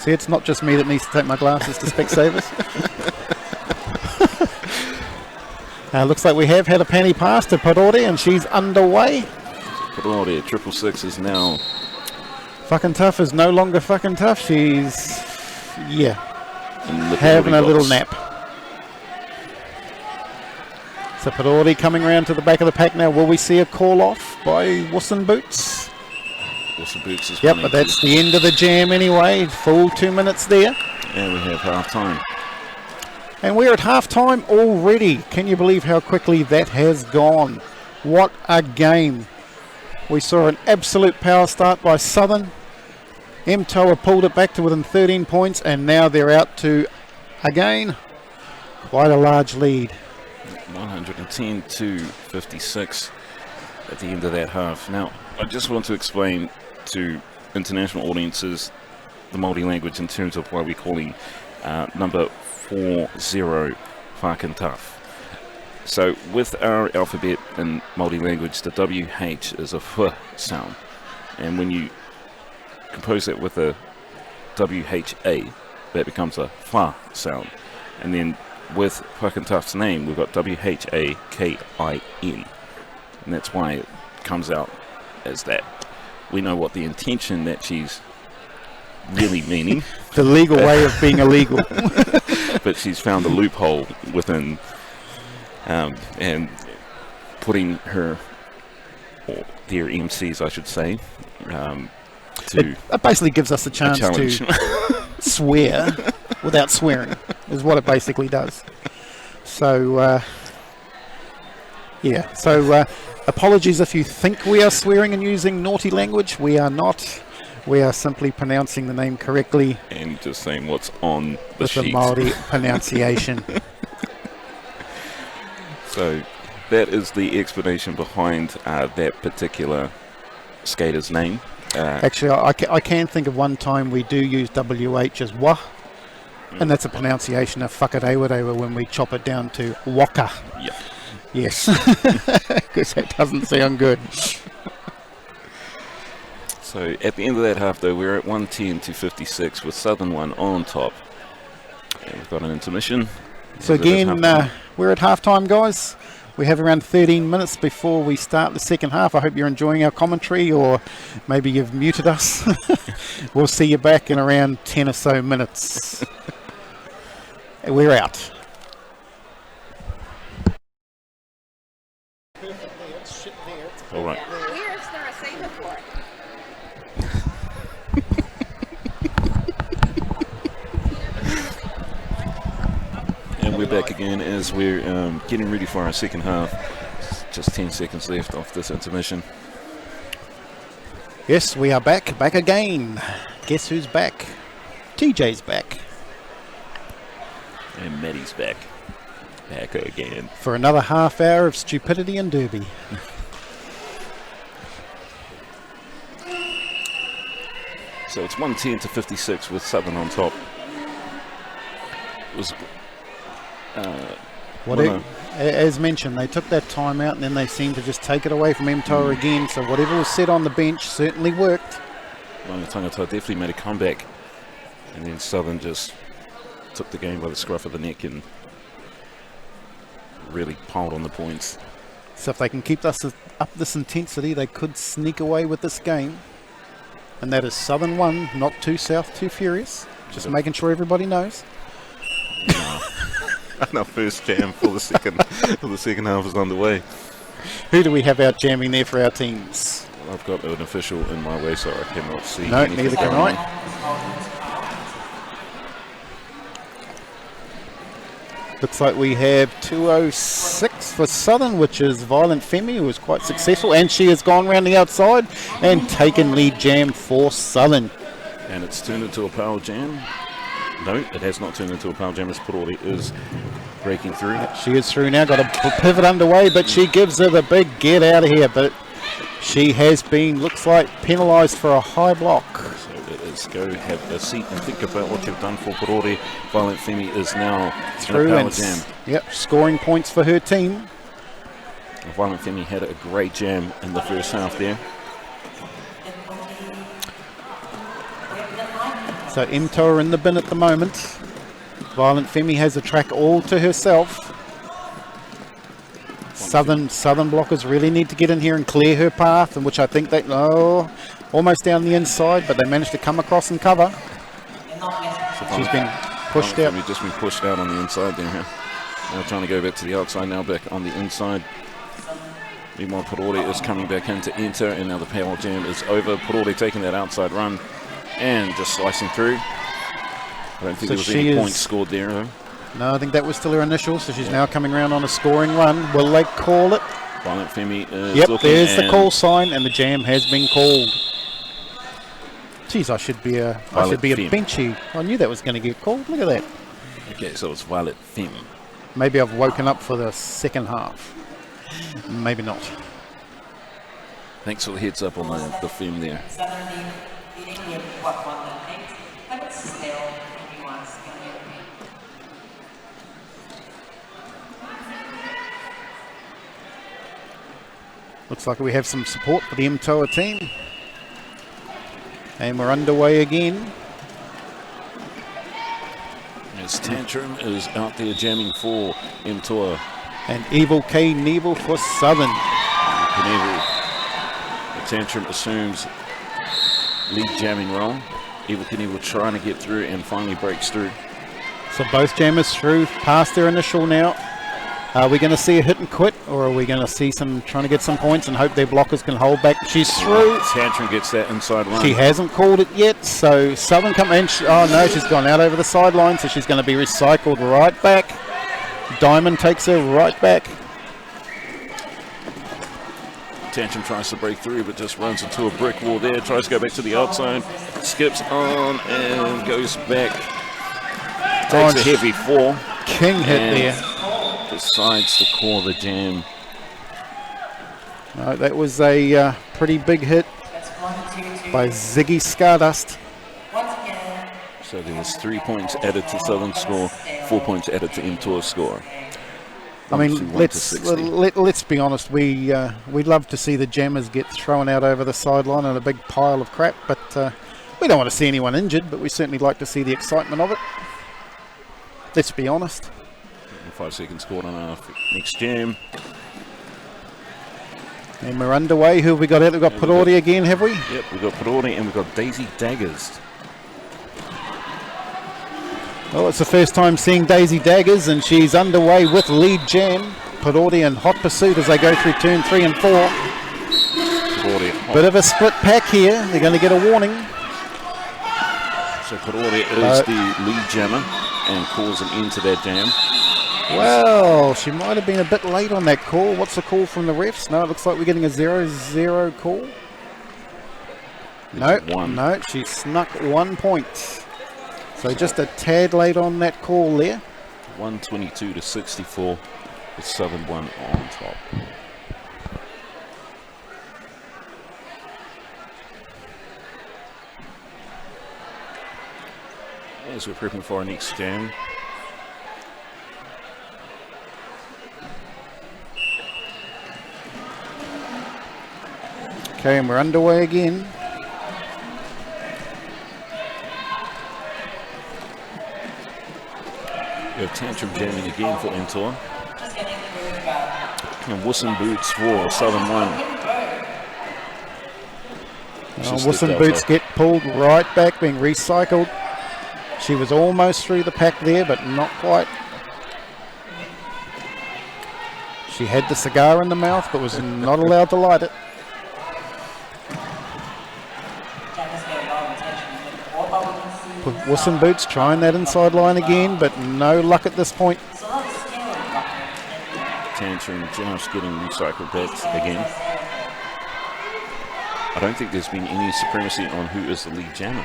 See, it's not just me that needs to take my glasses to Specsavers. Looks like we have had a panty pass to Parore and she's underway. Parore 666 is now... Fucking Tough is no longer fucking tough. She's... yeah. Having a little nap. So Parore coming around to the back of the pack now. Will we see a call off by Wilson Boots? Wilson Boots is yep, but that's the end of the jam anyway. Full 2 minutes there. And we have half time. And we're at half time already. Can you believe how quickly that has gone? What a game. We saw an absolute power start by Southern. MTOA pulled it back to within 13 points, and now they're out to, again, quite a large lead. 110 to 56 at the end of that half. Now, I just want to explain to international audiences the Māori language in terms of why we're calling number 40 Whakantaf. So with our alphabet in Māori language, the WH is a F sound. And when you compose that with a WHA, that becomes a Fa sound. And then with Whakantaf's name, we've got WHAKIN. And that's why it comes out as that. We know what the intention that she's really meaning. The legal way of being illegal. But she's found a loophole within and putting her, or their MCs I should say, it basically gives us a chance to swear without swearing, is what it basically does. So, yeah. So, apologies if you think we are swearing and using naughty language. We are not. We are simply pronouncing the name correctly. And just saying what's on the sheet. With the Māori pronunciation. So, that is the explanation behind that particular skater's name. Actually, I can think of one time we do use WH as wa, and that's a pronunciation of Aotearoa when we chop it down to waka. Yep. Yes, because that doesn't sound good. So at the end of that half, though, we're at 110 to 56 with Southern One on top. And we've got an intermission. So again, we're at halftime, guys. We have around 13 minutes before we start the second half. I hope you're enjoying our commentary, or maybe you've muted us. We'll see you back in around 10 or so minutes. We're out. All right. Where is the receiver for it? And we're back again as we're getting ready for our second half. Just 10 seconds left off this intermission. Yes, we are back again. Guess who's back? TJ's back. And Maddie's back again. For another half hour of stupidity and derby. So it's 110 to 56 with Southern on top. It was... as mentioned, they took that time out and then they seemed to just take it away from MTOA again. So whatever was said on the bench certainly worked. Well, Tangata definitely made a comeback, and then Southern just took the game by the scruff of the neck and really piled on the points. So if they can keep us up this intensity, they could sneak away with this game. And that is Southern 1, not 2 South, 2 Furious. Just making sure everybody knows. And our first jam for the second half is underway. Who do we have out jamming there for our teams? Well, I've got an official in my way, so I cannot see. No, neither can I. Looks like we have 206 for Southern, which is Violent Femi, who was quite successful, and she has gone round the outside and taken lead jam for Southern. And it's turned into a power jam. No, it has not turned into a power jam. As Porori is breaking through. She is through now, got a pivot underway, but she gives her the big get out of here. But she has been, looks like, penalised for a high block. So it is go have a seat and think about what you've done for Porori. Violent Femi is now through in a power and jam. Yep, scoring points for her team. Violent Femi had a great jam in the first half there. So MTOA in the bin at the moment. Violent Femi has the track all to herself. Southern blockers really need to get in here and clear her path, and which I think they almost down the inside, but they managed to come across and cover. So she's been pushed out. Just been pushed out on the inside there. Now trying to go back to the outside, now back on the inside. Meanwhile, Porori is coming back in to enter, and now the power jam is over. Porori taking that outside run and just slicing through. I don't think there was any points scored there, though. No, I think that was still her initial, so she's now coming around on a scoring run. Will they call it? Violent Femi is Yep, looking, there's the and call sign, and the jam has been called. Geez, I should be a Femme. benchy. I knew that was going to get called. Look at that. Okay, so it's Violet Femme. Maybe I've woken up for the second half. Maybe not. Thanks for the heads up on the Femme there. Looks like we have some support for the MTOA team. And we're underway again. As Tantrum is out there jamming for MTOA. And Evil K. Neville for Southern. Knievel. Tantrum assumes lead jamming wrong. Evil Knievel trying to get through and finally breaks through. So both jammers through past their initial now. Are we going to see a hit and quit, or are we going to see some trying to get some points and hope their blockers can hold back? She's through. Tantrum gets that inside run. She hasn't called it yet, so Southern come in. Oh no, she's gone out over the sideline, so she's going to be recycled right back. Diamond takes her right back. Tantrum tries to break through, but just runs into a brick wall there. Tries to go back to the outside, skips on and goes back. Takes a heavy fall. King hit there. Decides to call the jam. No, that was a pretty big hit by Ziggy Stardust. So there was 3 points added to Southern score, 4 points added to MTOA's score. I mean, let's be honest. We'd love to see the jammers get thrown out over the sideline in a big pile of crap, but we don't want to see anyone injured. But we certainly like to see the excitement of it. Let's be honest. 5 seconds caught on our next jam. And we're underway. Who have we got out? We've got Parodi again, have we? Yep, we've got Parodi and we've got Daisy Daggers. Well, it's the first time seeing Daisy Daggers, and she's underway with lead jam. Parodi in hot pursuit as they go through turn 3 and 4. Bit of a split pack here. They're going to get a warning. So Parodi is the lead jammer and calls an end to that jam. Well, she might have been a bit late on that call. What's the call from the refs? No, it looks like we're getting a 0-0 call. No, she snuck 1 point. So just a tad late on that call there. 122 to 64 with Southern 1 on top. As we're prepping for our next jam. Okay, and we're underway again. We have Tantrum jamming again for MTOA. And Whistle Boots for Southern 1. Whistle Boots get pulled right back, being recycled. She was almost through the pack there, but not quite. She had the cigar in the mouth, but was not allowed to light it. Whistle Boots trying that inside line again, but no luck at this point. Tantrum just getting recycled back again. I don't think there's been any supremacy on who is the lead jammer.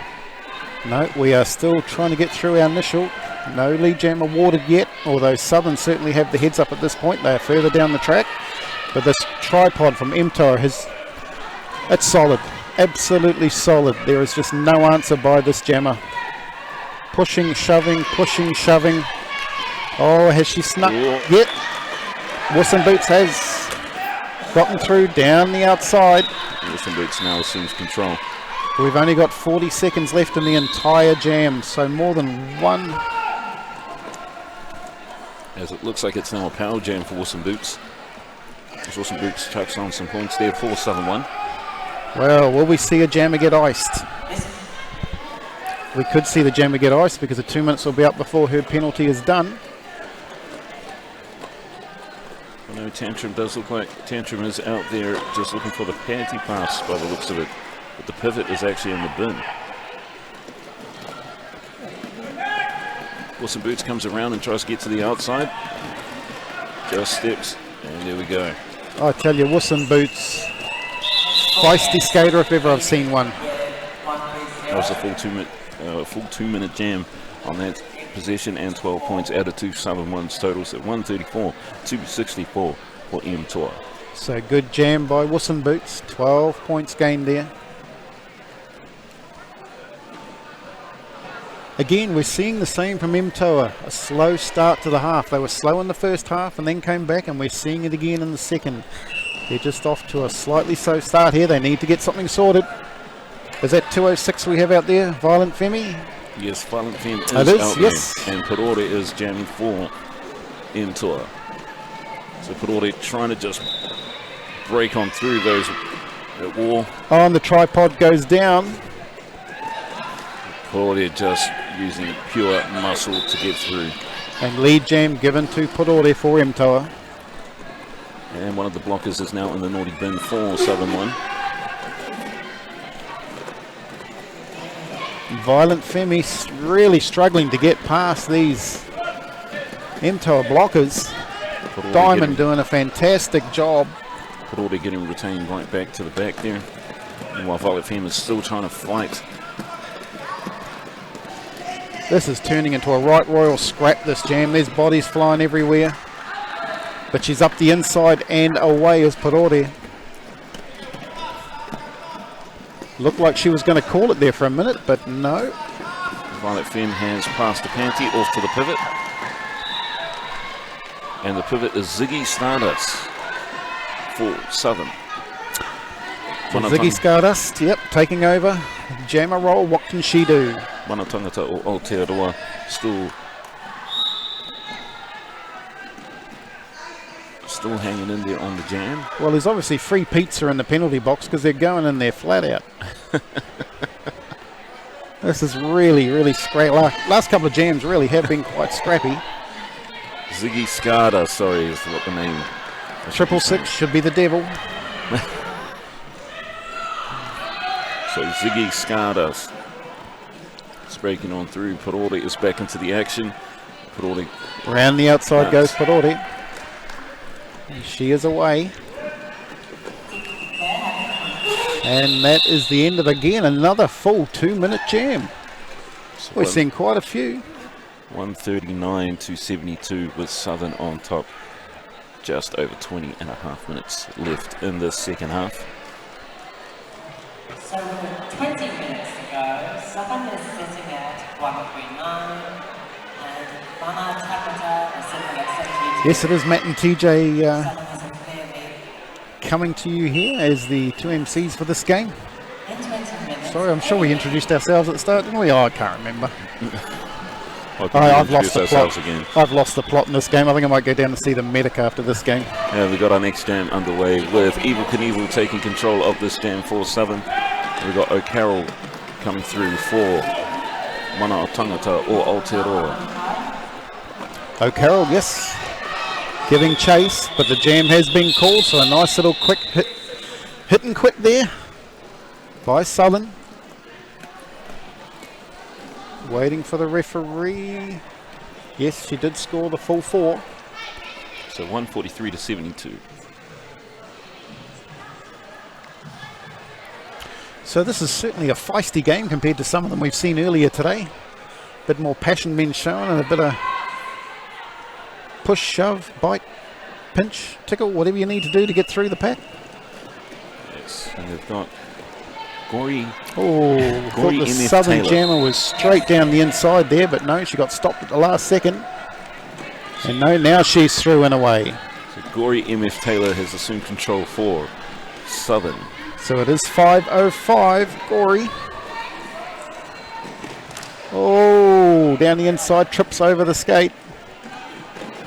No, we are still trying to get through our initial. No lead jam awarded yet, although Southern certainly have the heads up at this point. They are further down the track. But this tripod from MTOA it's solid, absolutely solid. There is just no answer by this jammer. Pushing, shoving, pushing, shoving. Oh, has she snuck yet? Whistle Boots has gotten through down the outside. Whistle Boots now assumes control. We've only got 40 seconds left in the entire jam, so more than one. As it looks like it's now a power jam for Whistle Boots. As Whistle Boots chucks on some points there for Southern 1. Well, will we see a jammer get iced? We could see the jammer get iced because the 2 minutes will be up before her penalty is done. I know Tantrum does look like Tantrum is out there just looking for the panty pass by the looks of it. But the pivot is actually in the bin. Whistle Boots comes around and tries to get to the outside. Just steps, and there we go. I tell you, Wusson Boots, feisty skater if ever I've seen one. That was a full 2-minute jam on that possession, and 12 points out of 2 Southern ones, totals at 134-64 for MTOA. So good jam by Wusson Boots, 12 points gained there. Again, we're seeing the same from MTOA, a slow start to the half. They were slow in the first half and then came back, and we're seeing it again in the second. They're just off to a slightly slow start here. They need to get something sorted. Is that 206 we have out there, Violent Femi? Yes, Violent Femme is It is, out yes. there, and Parore is jamming for MTOA. So Parore trying to just break on through that wall. Oh, and the tripod goes down. Parore just using pure muscle to get through. And lead jam given to Parore for MTOA. And one of the blockers is now in the naughty bin for Southern One. Violent Femi really struggling to get past these MTOA blockers. Parore Diamond doing a fantastic job. Parore getting retained right back to the back there. Meanwhile, Violet Femme is still trying to fight. This is turning into a right royal scrap, this jam. There's bodies flying everywhere. But she's up the inside and away as Parore. Looked like she was going to call it there for a minute, but no. Violet Femme has passed the panty off to the pivot. And the pivot is Ziggy Stardust for Southern. So Ziggy Stardust, yep, taking over. Jammer roll, what can she do? Tangata or Aotearoa still hanging in there on the jam. Well, there's obviously free pizza in the penalty box because they're going in there flat out. This is really, really scrappy. Last couple of jams really have been quite scrappy. Ziggy Skada, sorry, is what the name. 666 should be the devil. So Ziggy Skada is breaking on through. Parore is back into the action. Parore Round the outside goes Parore. She is away. And that is the end of, again, another full 2-minute jam. so We're seeing quite a few. 139-72 with Southern on top. Just over 20 and a half minutes left in the second half. So with 20 minutes to go, Southern is sitting at 139 and Mana Tangata is sitting at 72. Yes, it is Matt and TJ Southern has a clear lead coming to you here as the two MCs for this game. in 20 minutes. Sorry, I'm sure we introduced ourselves at the start, didn't we? Oh, I can't remember. I've lost the plot. Again. I've lost the plot in this game. I think I might go down to see the medic after this game. Yeah, we got our next jam underway with Evil Knievel taking control of this jam for Southern. We got Aotearoa coming through for Mana Tangata or Aotearoa. Aotearoa, yes, giving chase, but the jam has been called, so a nice little quick hit and quit there by Southern. Waiting for the referee. Yes, she did score the full 4. So 143-72. So this is certainly a feisty game compared to some of them we've seen earlier today. A bit more passion being shown and a bit of push, shove, bite, pinch, tickle, whatever you need to do to get through the pack. Yes, and they've got Gory. Oh, thought Gory the MF Southern Taylor. jammer was straight down the inside there, but no, she got stopped at the last second. And no, now she's through and away. So Gory MF Taylor has assumed control for Southern. So it is 5:05, Gory. Oh, down the inside, trips over the skate.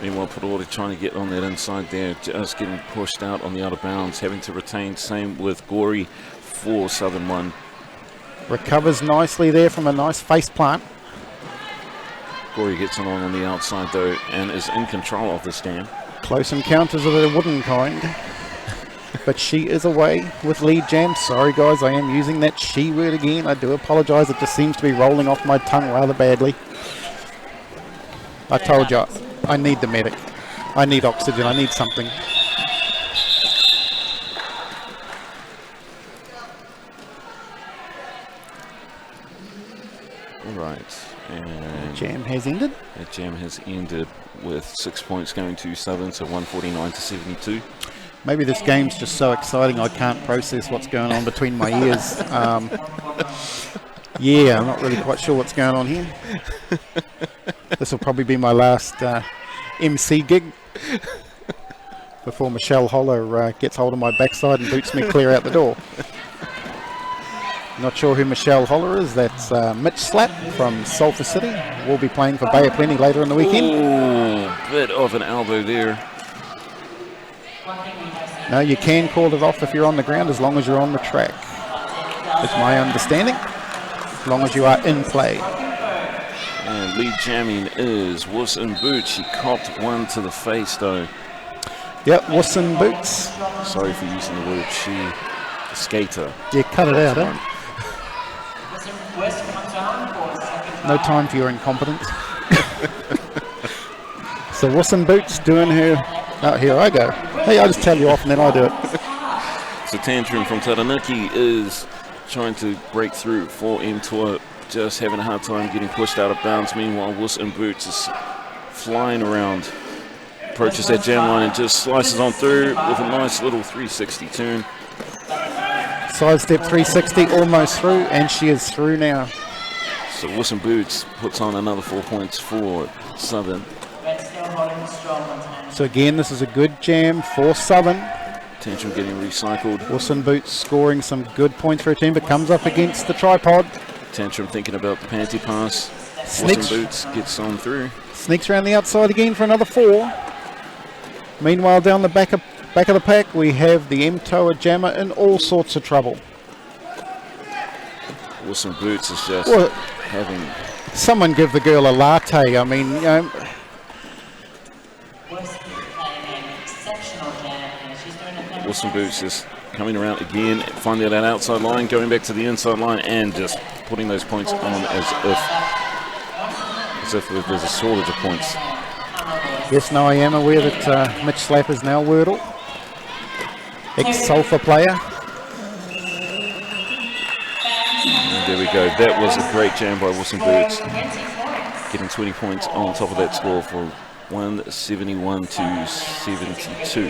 Meanwhile, Parore trying to get on that inside there, just getting pushed out on the out of bounds, having to retain. Same with Gory for Southern One. Recovers nicely there from a nice face plant. Gory gets along on the outside though and is in control of this jam. Close encounters of the wooden kind. But she is away with lead jam. Sorry guys, I am using that she word again. I do apologise, it just seems to be rolling off my tongue rather badly. I told you, I need the medic. I need oxygen, I need something. And Jam has ended. that jam has ended with 6 points going to Southern, so 149 to 72. Maybe this game's just so exciting I can't process what's going on between my ears. Yeah, I'm not really quite sure what's going on here. This will probably be my last MC gig before Michelle Holler gets hold of my backside and boots me clear out the door. Not sure who Michelle Holler is. That's Mitch Slap from Sulphur City. We'll be playing for Bay of Plenty later in the weekend. Ooh, bit of an elbow there. No, you can call it off if you're on the ground as long as you're on the track. It's my understanding. As long as you are in play. And lead jamming is Wuss and Boots. She copped one to the face though. Yep, Wuss and Boots. Sorry for using the word she. The skater. Yeah, cut it out, eh? No time for your incompetence. So Wuss and Boots doing her... Oh, here I go. Hey, I just tell you off and then I do it. So Tantrum from Taranaki is trying to break through for MTOA, just having a hard time getting pushed out of bounds. Meanwhile, Wuss and Boots is flying around, approaches that jam line and just slices on through with a nice little 360 turn. Sidestep 360, almost through, and she is through now. So Wuss and Boots puts on another 4 points for Southern. So again, this is a good jam for Southern. Tantrum getting recycled. Wuss and Boots scoring some good points for her team, but comes up against the tripod. Tantrum thinking about the panty pass. Sneaks, Wuss and Boots gets on through. sneaks around the outside again for another 4. Meanwhile, down the back of the pack, we have the MTOA jammer in all sorts of trouble. Wuss and Boots is just Well, having... someone give the girl a latte. I mean, you know, Wuss and Boots just coming around again, finding that outside line, going back to the inside line, and just putting those points on as if there's a shortage of points. yes, no, I am aware that Mitch Slap is now Wordle. Ex-Sulphur player. And there we go. That was a great jam by Wuss and Boots, getting 20 points on top of that score for 171 to 72.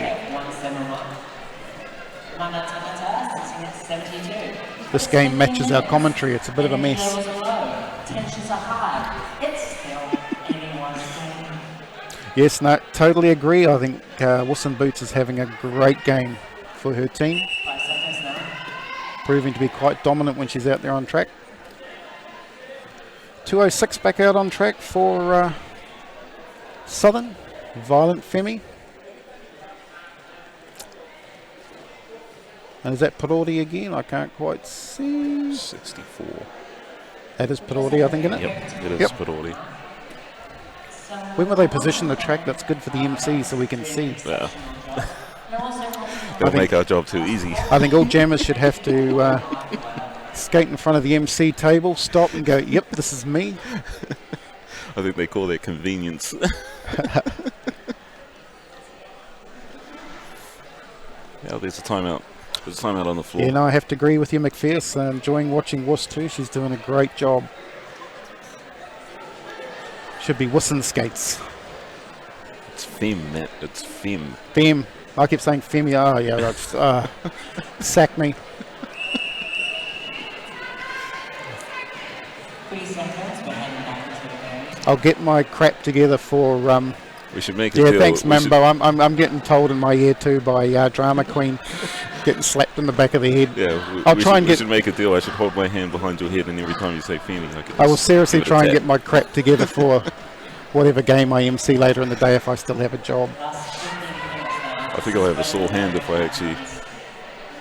This game matches our commentary. It's a bit of a mess. Yes, no, totally agree. I think Wuss and Boots is having a great game for her team. Proving to be quite dominant when she's out there on track. 206 back out on track for Southern. Violent Femi. And is that Parodi again? I can't quite see. 64. That is Parodi, I think, isn't it? Yep, it is Parodi. When will they position the track that's good for the MC so we can see? Yeah. That'll make our job too easy. I think all jammers should have to skate in front of the MC table, stop and go, yep, this is me. I think they call that convenience. Yeah, there's a timeout. There's a timeout on the floor. Yeah, no, I have to agree with you, McPherson. Enjoying watching Wuss too. She's doing a great job. Should be Wuss and skates. It's Fem, Matt. It's Fem. Fem. I keep saying Femi. Oh, yeah, that's, sack me. I'll get my crap together for... We should make a yeah, deal. thanks, Mambo. I'm getting told in my ear too by Drama Queen, getting slapped in the back of the head. Yeah, I'll try and we should make a deal. I should hold my hand behind your head, and every time you say Femi, I will seriously try and get my crap together for whatever game I MC later in the day if I still have a job. I think I'll have a sore hand if I actually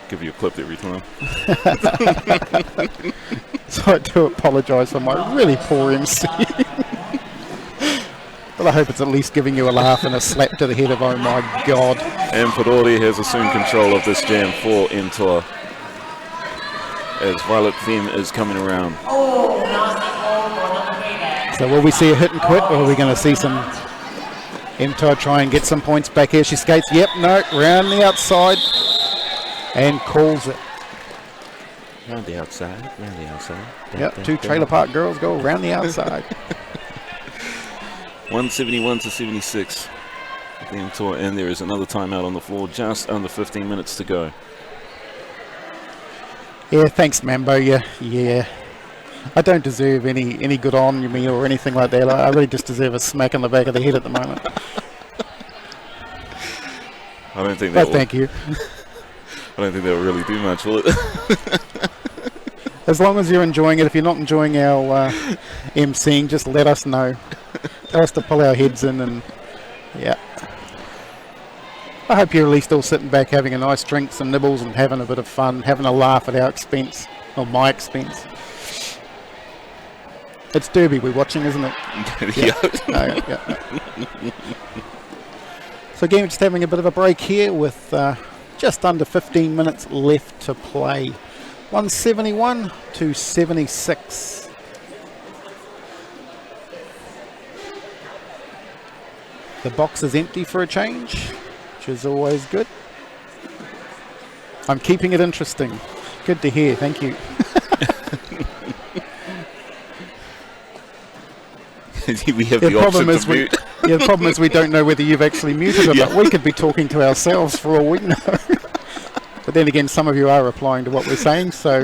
give you a clip every time. So I do apologise for my really poor MC. But I hope it's at least giving you a laugh and a slap to the head of, oh my God. And Parodi has assumed control of this jam for MTOA as Violet Fem is coming around. So will we see a hit and quit, or are we going to see some MTOA try and get some points back here? She skates, yep, no, round the outside and calls it. Round the outside, round the outside. Yep, two trailer park girls go around the outside. 171 to 76. The MTOA, and there is another timeout on the floor, just under 15 minutes to go. Yeah, thanks, Mambo. Yeah. I don't deserve any good on me or anything like that. I really just deserve a smack on the back of the head at the moment. I don't think that But thank you. I don't think that will really do much, will it? As long as you're enjoying it. If you're not enjoying our emceeing, just let us know. Tell us to pull our heads in, and yeah. I hope you're at least all sitting back having a nice drink, some nibbles, and having a bit of fun, having a laugh at our expense, or my expense. It's Derby we're watching, isn't it? Yeah. So again, we're just having a bit of a break here with just under 15 minutes left to play. 171 to 76. The box is empty for a change, which is always good. I'm keeping it interesting. Good to hear, thank you. We have the option to mute. The problem is we don't know whether you've actually muted or not. We could be talking to ourselves for all we know. But then again, some of you are replying to what we're saying, so...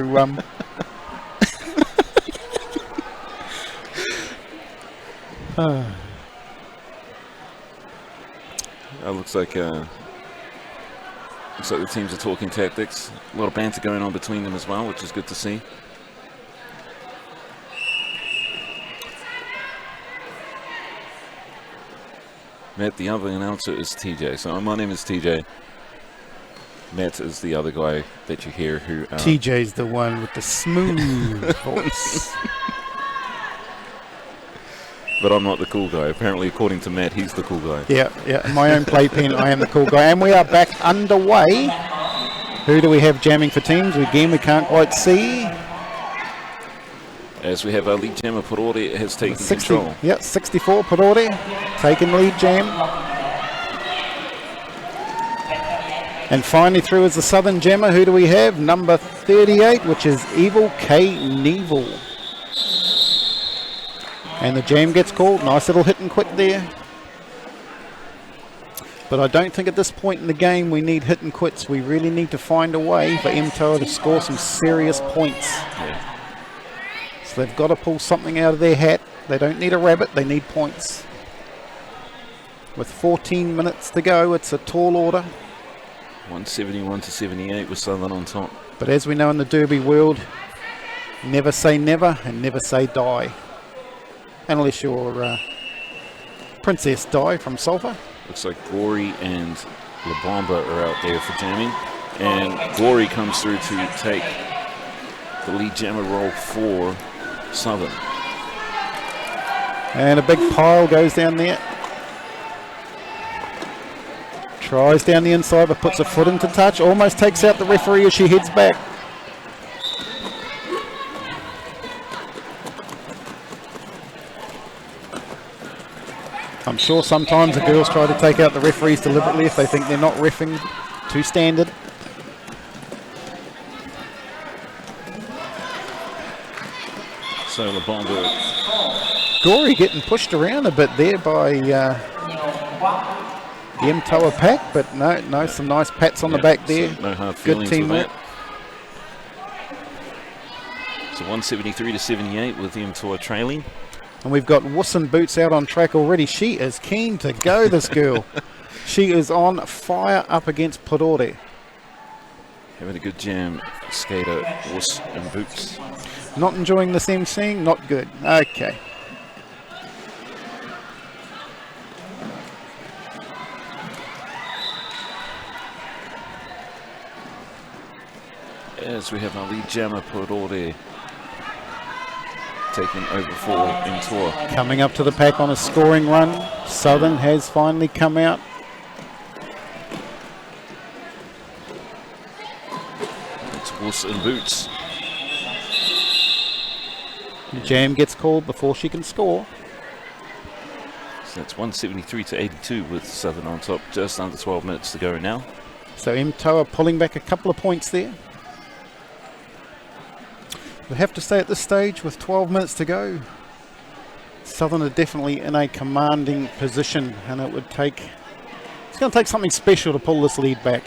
Looks like the teams are talking tactics. A lot of banter going on between them as well, which is good to see. Matt, the other announcer, is TJ. So my name is TJ. Matt is the other guy that you hear who... TJ's the one with the smooth voice. But I'm not the cool guy. Apparently, according to Matt, he's the cool guy. Yeah. In my own playpen, I am the cool guy. And we are back underway. Who do we have jamming for teams? Again, we can't quite see. As we have our lead jammer, Porore, has taken 60, control. Yeah, 64, Porore, taking lead jam. And finally through is the Southern jammer. Who do we have? Number 38, which is Evil K. Neville. And the jam gets called. Nice little hit and quit there. But I don't think at this point in the game we need hit and quits. We really need to find a way for MTOA to score some serious points. Yeah. So they've got to pull something out of their hat. They don't need a rabbit, they need points. With 14 minutes to go, it's a tall order. 171 to 78 with Southern on top. But as we know in the Derby world, never say never and never say die. Unless you're Princess Di from Sulphur. Looks like Gory and La Bomba are out there for jamming. And Gory comes through to take the lead jammer role for Southern. And a big pile goes down there. Tries down the inside but puts a foot into touch. Almost takes out the referee as she heads back. I'm sure sometimes the girls try to take out the referees deliberately if they think they're not reffing to standard. So La Bomba. Gory getting pushed around a bit there by the MTOA pack, but no, some nice pats on the back there. So no hard Good feelings with teamwork. that. So 173 to 78 with the MTOA trailing. And we've got Wuss and Boots out on track already. She is keen to go, this girl. She is on fire up against Porore. Having a good jam, skater, Wuss and Boots. Not enjoying this emceeing? Not good. Okay. As we have our lead jammer, Porore, taking over for MTOA. Coming up to the pack on a scoring run. Southern has finally come out. It's Wuss and Boots. Jam gets called before she can score. So that's 173 to 82 with Southern on top. Just under 12 minutes to go now. So MTOA pulling back a couple of points there. We have to stay at this stage with 12 minutes to go. Southern are definitely in a commanding position, and it's going to take something special to pull this lead back.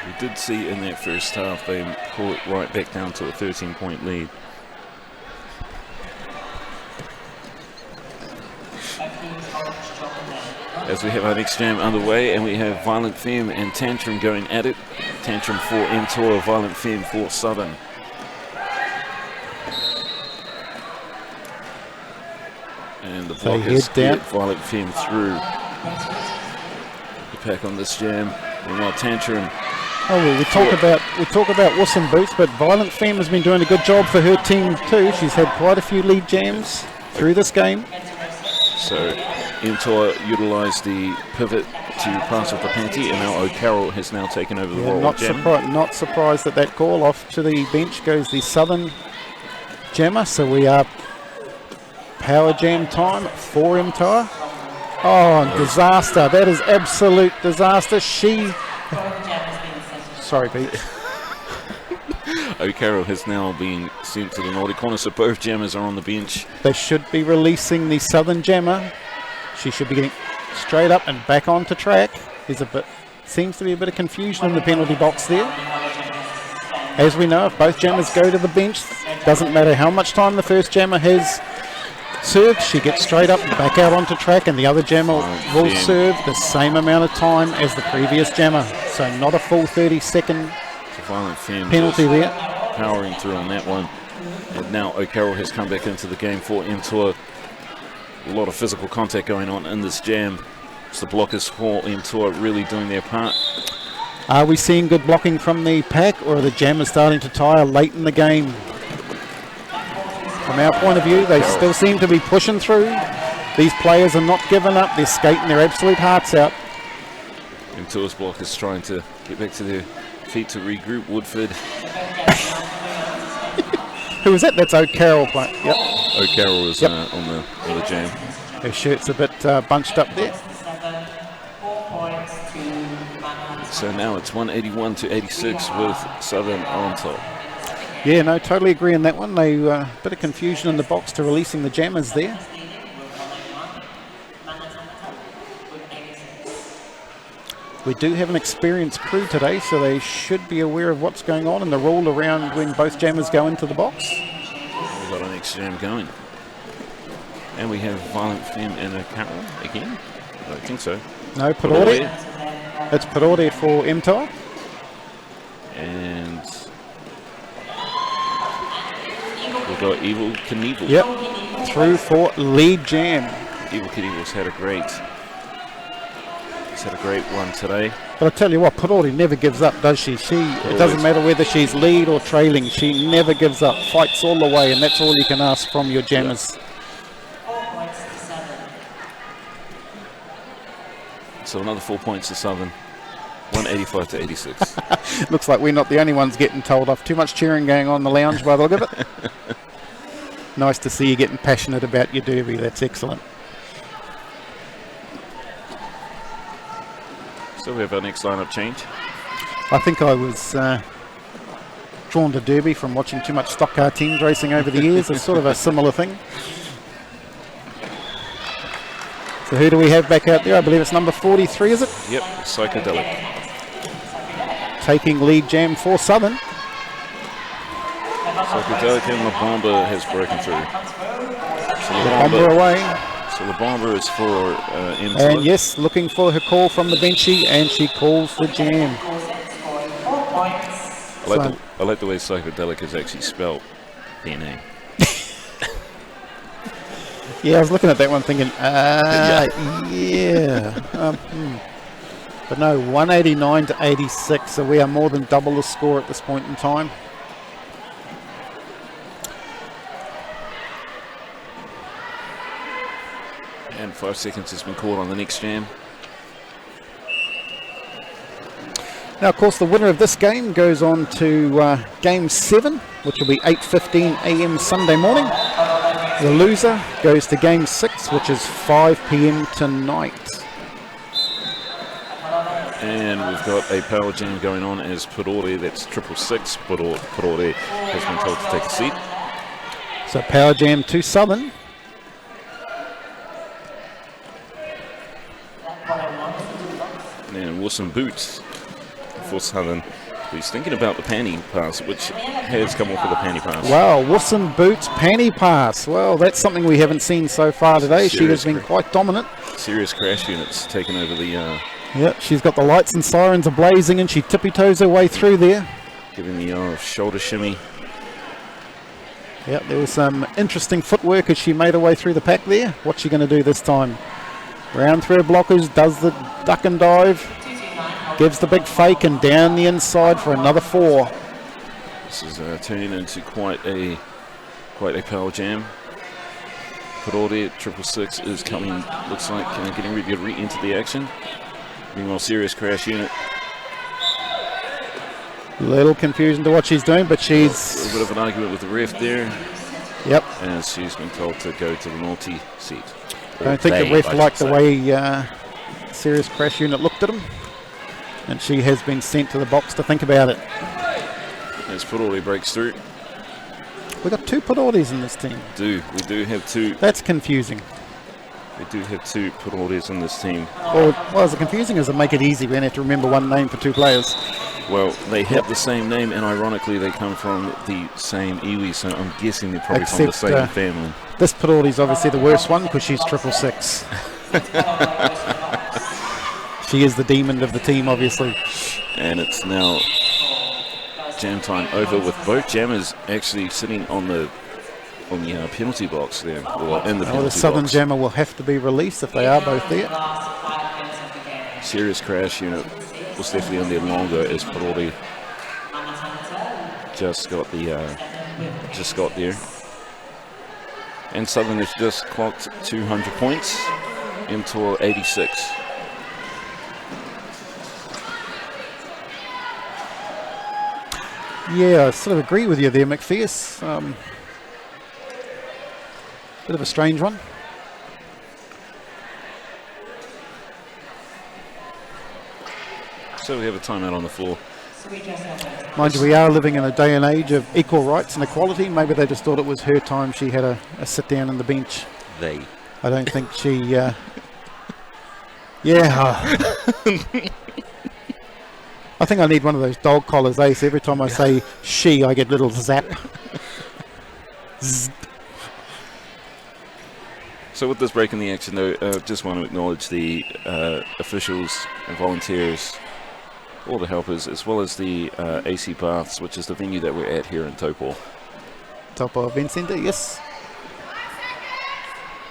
We did see in that first half they pull it right back down to a 13-point lead. As we have our next jam underway, and we have Violent Femme and Tantrum going at it. Tantrum for MTOA, Violent Femme for Southern. And the blockers get Violent Femme through the pack on this jam. Meanwhile, Tantrum. Oh, well, we talk about Wuss and Boots, but Violent Femme has been doing a good job for her team too. She's had quite a few lead jams through this game. So MTOA utilised the pivot to pass off the panty, and now Aotearoa has now taken over the role of jammer. Not surprised that call. Off to the bench goes the Southern jammer. So we are power jam time for MTOA. Oh, disaster. That is absolute disaster. Sorry, Pete. Aotearoa has now been sent to the Nordic corner, so both jammers are on the bench. They should be releasing the Southern jammer. She should be getting straight up and back onto track. Seems to be a bit of confusion in the penalty box there. As we know, if both jammers go to the bench, doesn't matter how much time the first jammer has served, she gets straight up and back out onto track, and the other jammer will serve the same amount of time as the previous jammer. So not a full 30-second penalty there. Powering through on that one. And now Aotearoa has come back into the game for MTOA. A lot of physical contact going on in this jam. It's the blockers for MTOA really doing their part. Are we seeing good blocking from the pack, or are the jammers starting to tire late in the game? From our point of view, they still seem to be pushing through. These players are not giving up. They're skating their absolute hearts out. MTOA's blockers trying to get back to their feet to regroup. Woodford. Who is that? That's Aotearoa playing. Yep. Aotearoa is on the jam. Her shirt's a bit bunched up there. So now it's 181 to 86 with Southern on top. Yeah, no, totally agree on that one. They bit of confusion in the box to releasing the jammers there. We do have an experienced crew today, so they should be aware of what's going on and the rule around when both jammers go into the box. We've got our next jam going. And we have Violent Femme and Aotearoa again? I don't think so. No, Parore. It's Parore for MTOA. And we've got Evil Knievel. Yep, through for lead jam. Evil Knievel's had a great one today. But I tell you what, Parore never gives up, does she? It doesn't matter whether she's lead or trailing. She never gives up, fights all the way, and that's all you can ask from your jammers. So another 4 points to Southern. 185 to 86. Looks like we're not the only ones getting told off. Too much cheering going on in the lounge by the look of it. Nice to see you getting passionate about your derby. That's excellent. So we have our next lineup change. I think I was drawn to derby from watching too much stock car teams racing over the years. It's sort of a similar thing. So who do we have back out there? I believe it's number 43, is it? Yep, Psychedelic. Taking lead jam for Southern. Psychedelic and La Bomba has broken through. So La Bomba away. So La Bomba is for MTOA. And yes, looking for her call from the benchy, and she calls the jam. I like the way Psychedelic is actually spelled. DNA. Yeah, I was looking at that one thinking, But no, 189 to 86, so we are more than double the score at this point in time. And 5 seconds has been called on the next jam. Now, of course, the winner of this game goes on to Game 7, which will be 8:15 a.m. Sunday morning. The loser goes to Game 6, which is 5 p.m. tonight. And we've got a power jam going on as Parore, that's 666. Parore has been told to take a seat. So power jam to Southern. And Wilson boots for Southern. He's thinking about the panty pass, which has come off with a panty pass. Wow, Wilson boots panty pass. Well, that's something we haven't seen so far today. She has been quite dominant. Serious crash units taking over the... Yep, she's got the lights and sirens ablazing, and she tippy-toes her way through there. Giving the shoulder shimmy. Yep, there was some interesting footwork as she made her way through the pack there. What's she going to do this time? Round through her blockers, does the duck and dive, gives the big fake, and down the inside for another 4. This is turning into quite a power jam. Parore 666 is coming, looks like getting ready to re-enter the action. Meanwhile, serious crash unit. Little confusion to what she's doing, but she's... A bit of an argument with the ref there. Yep. As she's been told to go to the naughty seat. I don't think the ref liked the way serious crash unit looked at him. And she has been sent to the box to think about it. As Parore breaks through. We've got 2 Parores in this team. We do have 2. That's confusing. We do have 2 Parores in this team. Well, is it confusing, or does it make it easy? We only have to remember one name for 2 players. Well, they have the same name, and ironically, they come from the same iwi, so I'm guessing they're probably from the same family. This Parore is obviously the worst one because she's 666. She is the demon of the team, obviously. And it's now jam time over with both jammers actually sitting on the penalty box there, or in the penalty the Southern box. jammer will have to be released if they are both there. Serious crash unit was definitely on there longer as Parore just got there. And Southern has just clocked 200 points, MTOA 86. Yeah, I sort of agree with you there, McPherce. Bit of a strange one. So we have a timeout on the floor. Mind you, we are living in a day and age of equal rights and equality. Maybe they just thought it was her time. She had a sit down on the bench. I don't think she... I think I need one of those dog collars, Ace. Every time I say she, I get a little zap. So with this break in the action, though, just want to acknowledge the officials and volunteers, all the helpers, as well as the AC Baths, which is the venue that we're at here in Taupo. Taupo Event Centre, yes.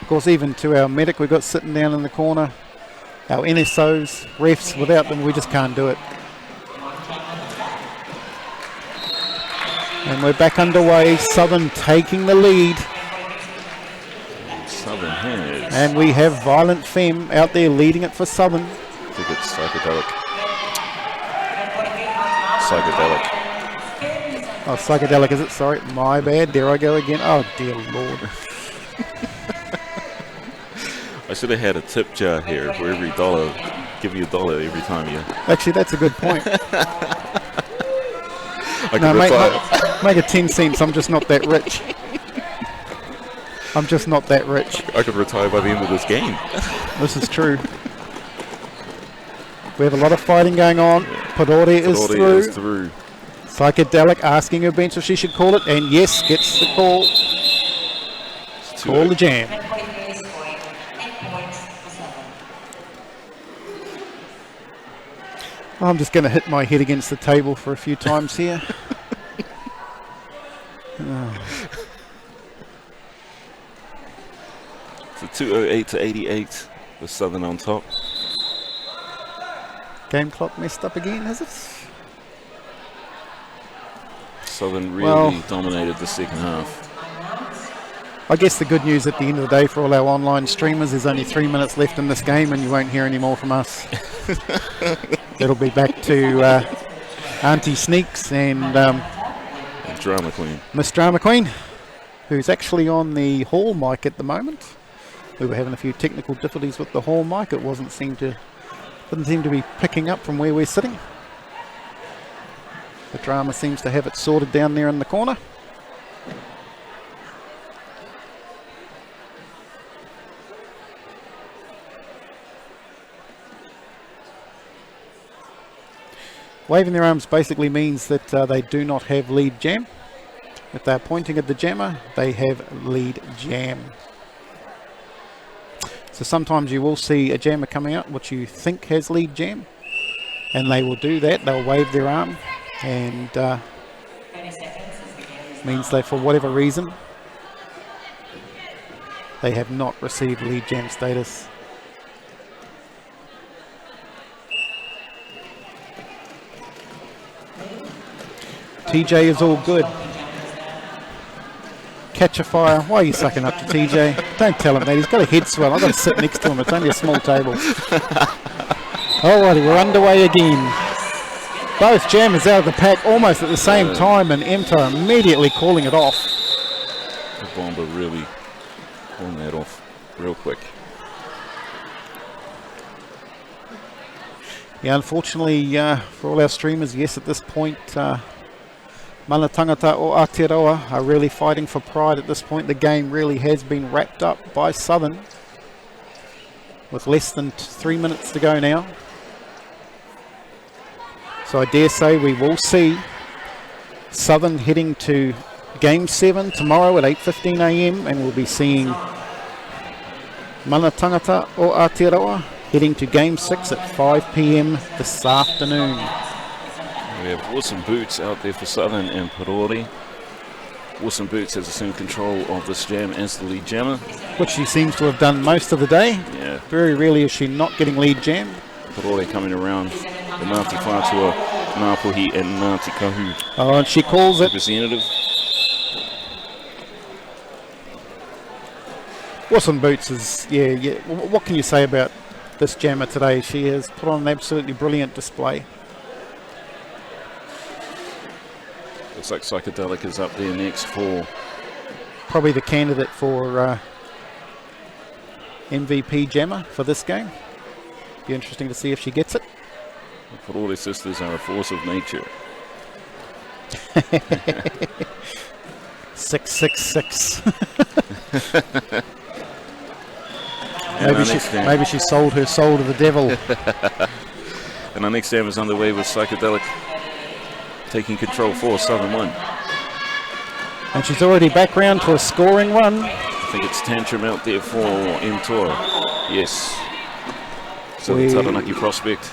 Of course, even to our medic we've got sitting down in the corner, our NSOs, refs, without them we just can't do it. And we're back underway, Southern taking the lead. Southern has. And we have Violent Femme out there leading it for Southern. I think it's Psychedelic. Psychedelic. Oh, Psychedelic, is it? Sorry, my bad. There I go again. Oh, dear Lord. I should have had a tip jar here for every dollar. Give you $1 every time you... Actually, that's a good point. I can retire. Make it 10 cents. I'm just not that rich. I'm just not that rich. I could retire by the end of this game. This is true. We have a lot of fighting going on. Parore is through. Psychedelic asking her bench if she should call it, and yes, gets the call. Call the jam. I'm just going to hit my head against the table for a few times here. So 208 to 88 with Southern on top. Game clock messed up again, has it? Southern really dominated the second half. I guess the good news at the end of the day for all our online streamers, there's only 3 minutes left in this game and you won't hear any more from us. It'll be back to Auntie Sneaks and Drama Queen. Miss Drama Queen, who's actually on the hall mic at the moment. We were having a few technical difficulties with the hall mic. It didn't seem to be picking up from where we're sitting. The drama seems to have it sorted down there in the corner. Waving their arms basically means that they do not have lead jam. If they're pointing at the jammer, they have lead jam. So sometimes you will see a jammer coming out which you think has lead jam, and they will do that. They'll wave their arm, and means that for whatever reason they have not received lead jam status. TJ is all good. Catch a fire. Why are you sucking up to TJ? Don't tell him that. He's got a head swell. I've got to sit next to him. It's only a small table. Alrighty, we're underway again. Both jammers out of the pack almost at the same time, and MTOA immediately calling it off. The Bomber really pulling that off real quick. Yeah, unfortunately for all our streamers, yes, at this point, Mana Tangata or Aotearoa are really fighting for pride at this point. The game really has been wrapped up by Southern with less than 3 minutes to go now. So I dare say we will see Southern heading to Game 7 tomorrow at 8:15 a.m. and we'll be seeing Mana Tangata or Aotearoa heading to Game 6 at 5 p.m. this afternoon. We have Awesome Boots out there for Southern and Parori. Awesome Boots has assumed control of this jam as the lead jammer. Which she seems to have done most of the day. Yeah. Very rarely is she not getting lead jam. Parori coming around the Ngāti Whātua, Ngāpuhi and Ngāti Kahu Oh, and she calls it. representative. Awesome Boots is, yeah. What can you say about this jammer today? She has put on an absolutely brilliant display. Looks like Psychedelic is up there next for Probably the candidate for MVP jammer for this game. Be interesting to see if she gets it. the Parori sisters are a force of nature. 666. And our next jam- Maybe she sold her soul to the devil. And our next jam is underway with Psychedelic taking control for Southern 1. And she's already back round to a scoring run. I think it's Tantrum out there for MTOA. Yes. So the We- Taranaki prospect.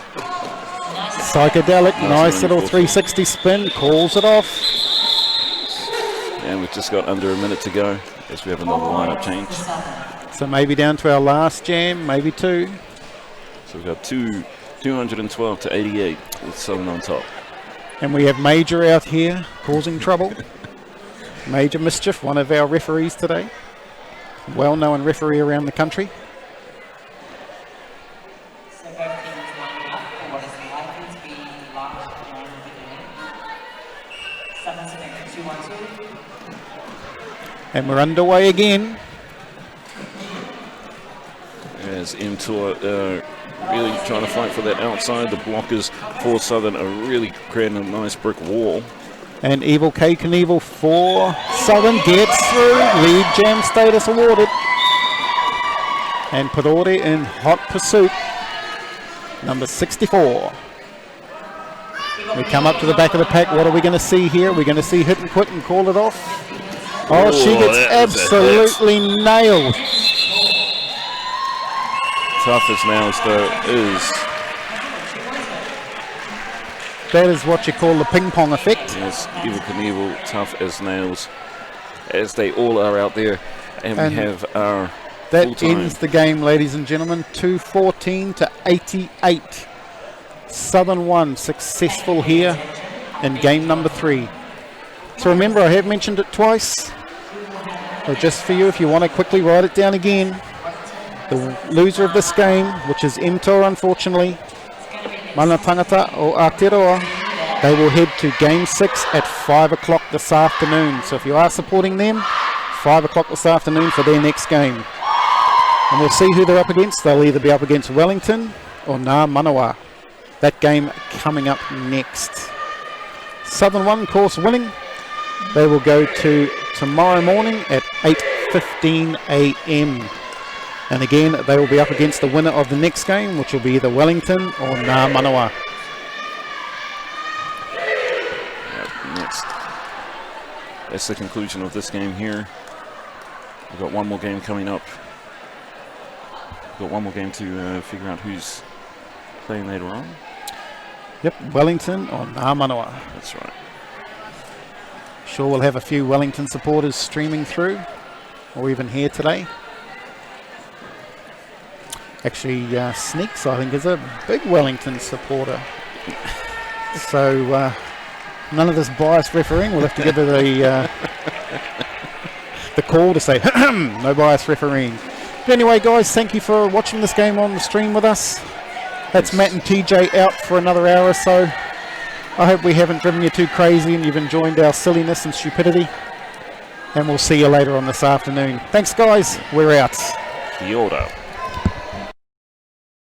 Psychedelic, nice Nice little reinforcement. 360 spin, calls it off. And we've just got under a minute to go as we have another lineup change. So maybe down to our last jam, maybe two. So we've got 212 to 88 with Southern on top. And we have Major out here causing trouble. Major Mischief, one of our referees today. Well-known referee around the country. So both teams lining up for what is likely to be the last round of the game. Southern select 2-1-2. And we're underway again. As MTOA really trying to fight for that outside. The blockers for Southern are really creating a nice brick wall. And Evil K Knievel for Southern gets through. Lead jam status awarded. And Parori in hot pursuit. Number 64. We come up to the back of the pack. What are we going to see here? We're going to see hit and quit and call it off. Oh, she Oh, gets that was a hit. absolutely nailed. Tough as nails though is, That is what you call the ping pong effect. yes, Evil Knievel, tough as nails, as they all are out there. And And we have our That full-time. ends the game, ladies and gentlemen. 214 to 88. Southern 1 successful here in game number 3. So remember, I have mentioned it twice. So just for you, if you want to quickly write it down again. The loser of this game, which is MTOA unfortunately, Mana Tangata or Aotearoa, they will head to game 6 at 5 o'clock this afternoon. So if you are supporting them, 5 o'clock this afternoon for their next game. And we'll see who they're up against. They'll either be up against Wellington or Ngā Manawa. That game coming up next. Southern 1, of course, winning. They will go to tomorrow morning at 8:15 a.m. And again, they will be up against the winner of the next game, which will be either Wellington or Ngā Manawa. that's the conclusion of this game here. We've got one more game coming up. We've got one more game to figure out who's playing later on. Yep, Wellington or Ngā Manawa. That's right. Sure, we'll have a few Wellington supporters streaming through, or even here today. Actually, Sneaks, I think, is a big Wellington supporter. So, none of this biased refereeing. We'll have to give her the call to say, no bias refereeing. But anyway, guys, thank you for watching this game on the stream with us. That's Matt and TJ out for another hour or so. I hope we haven't driven you too crazy and you've enjoyed our silliness and stupidity. And we'll see you later on this afternoon. Thanks, guys. We're out. Kia ora.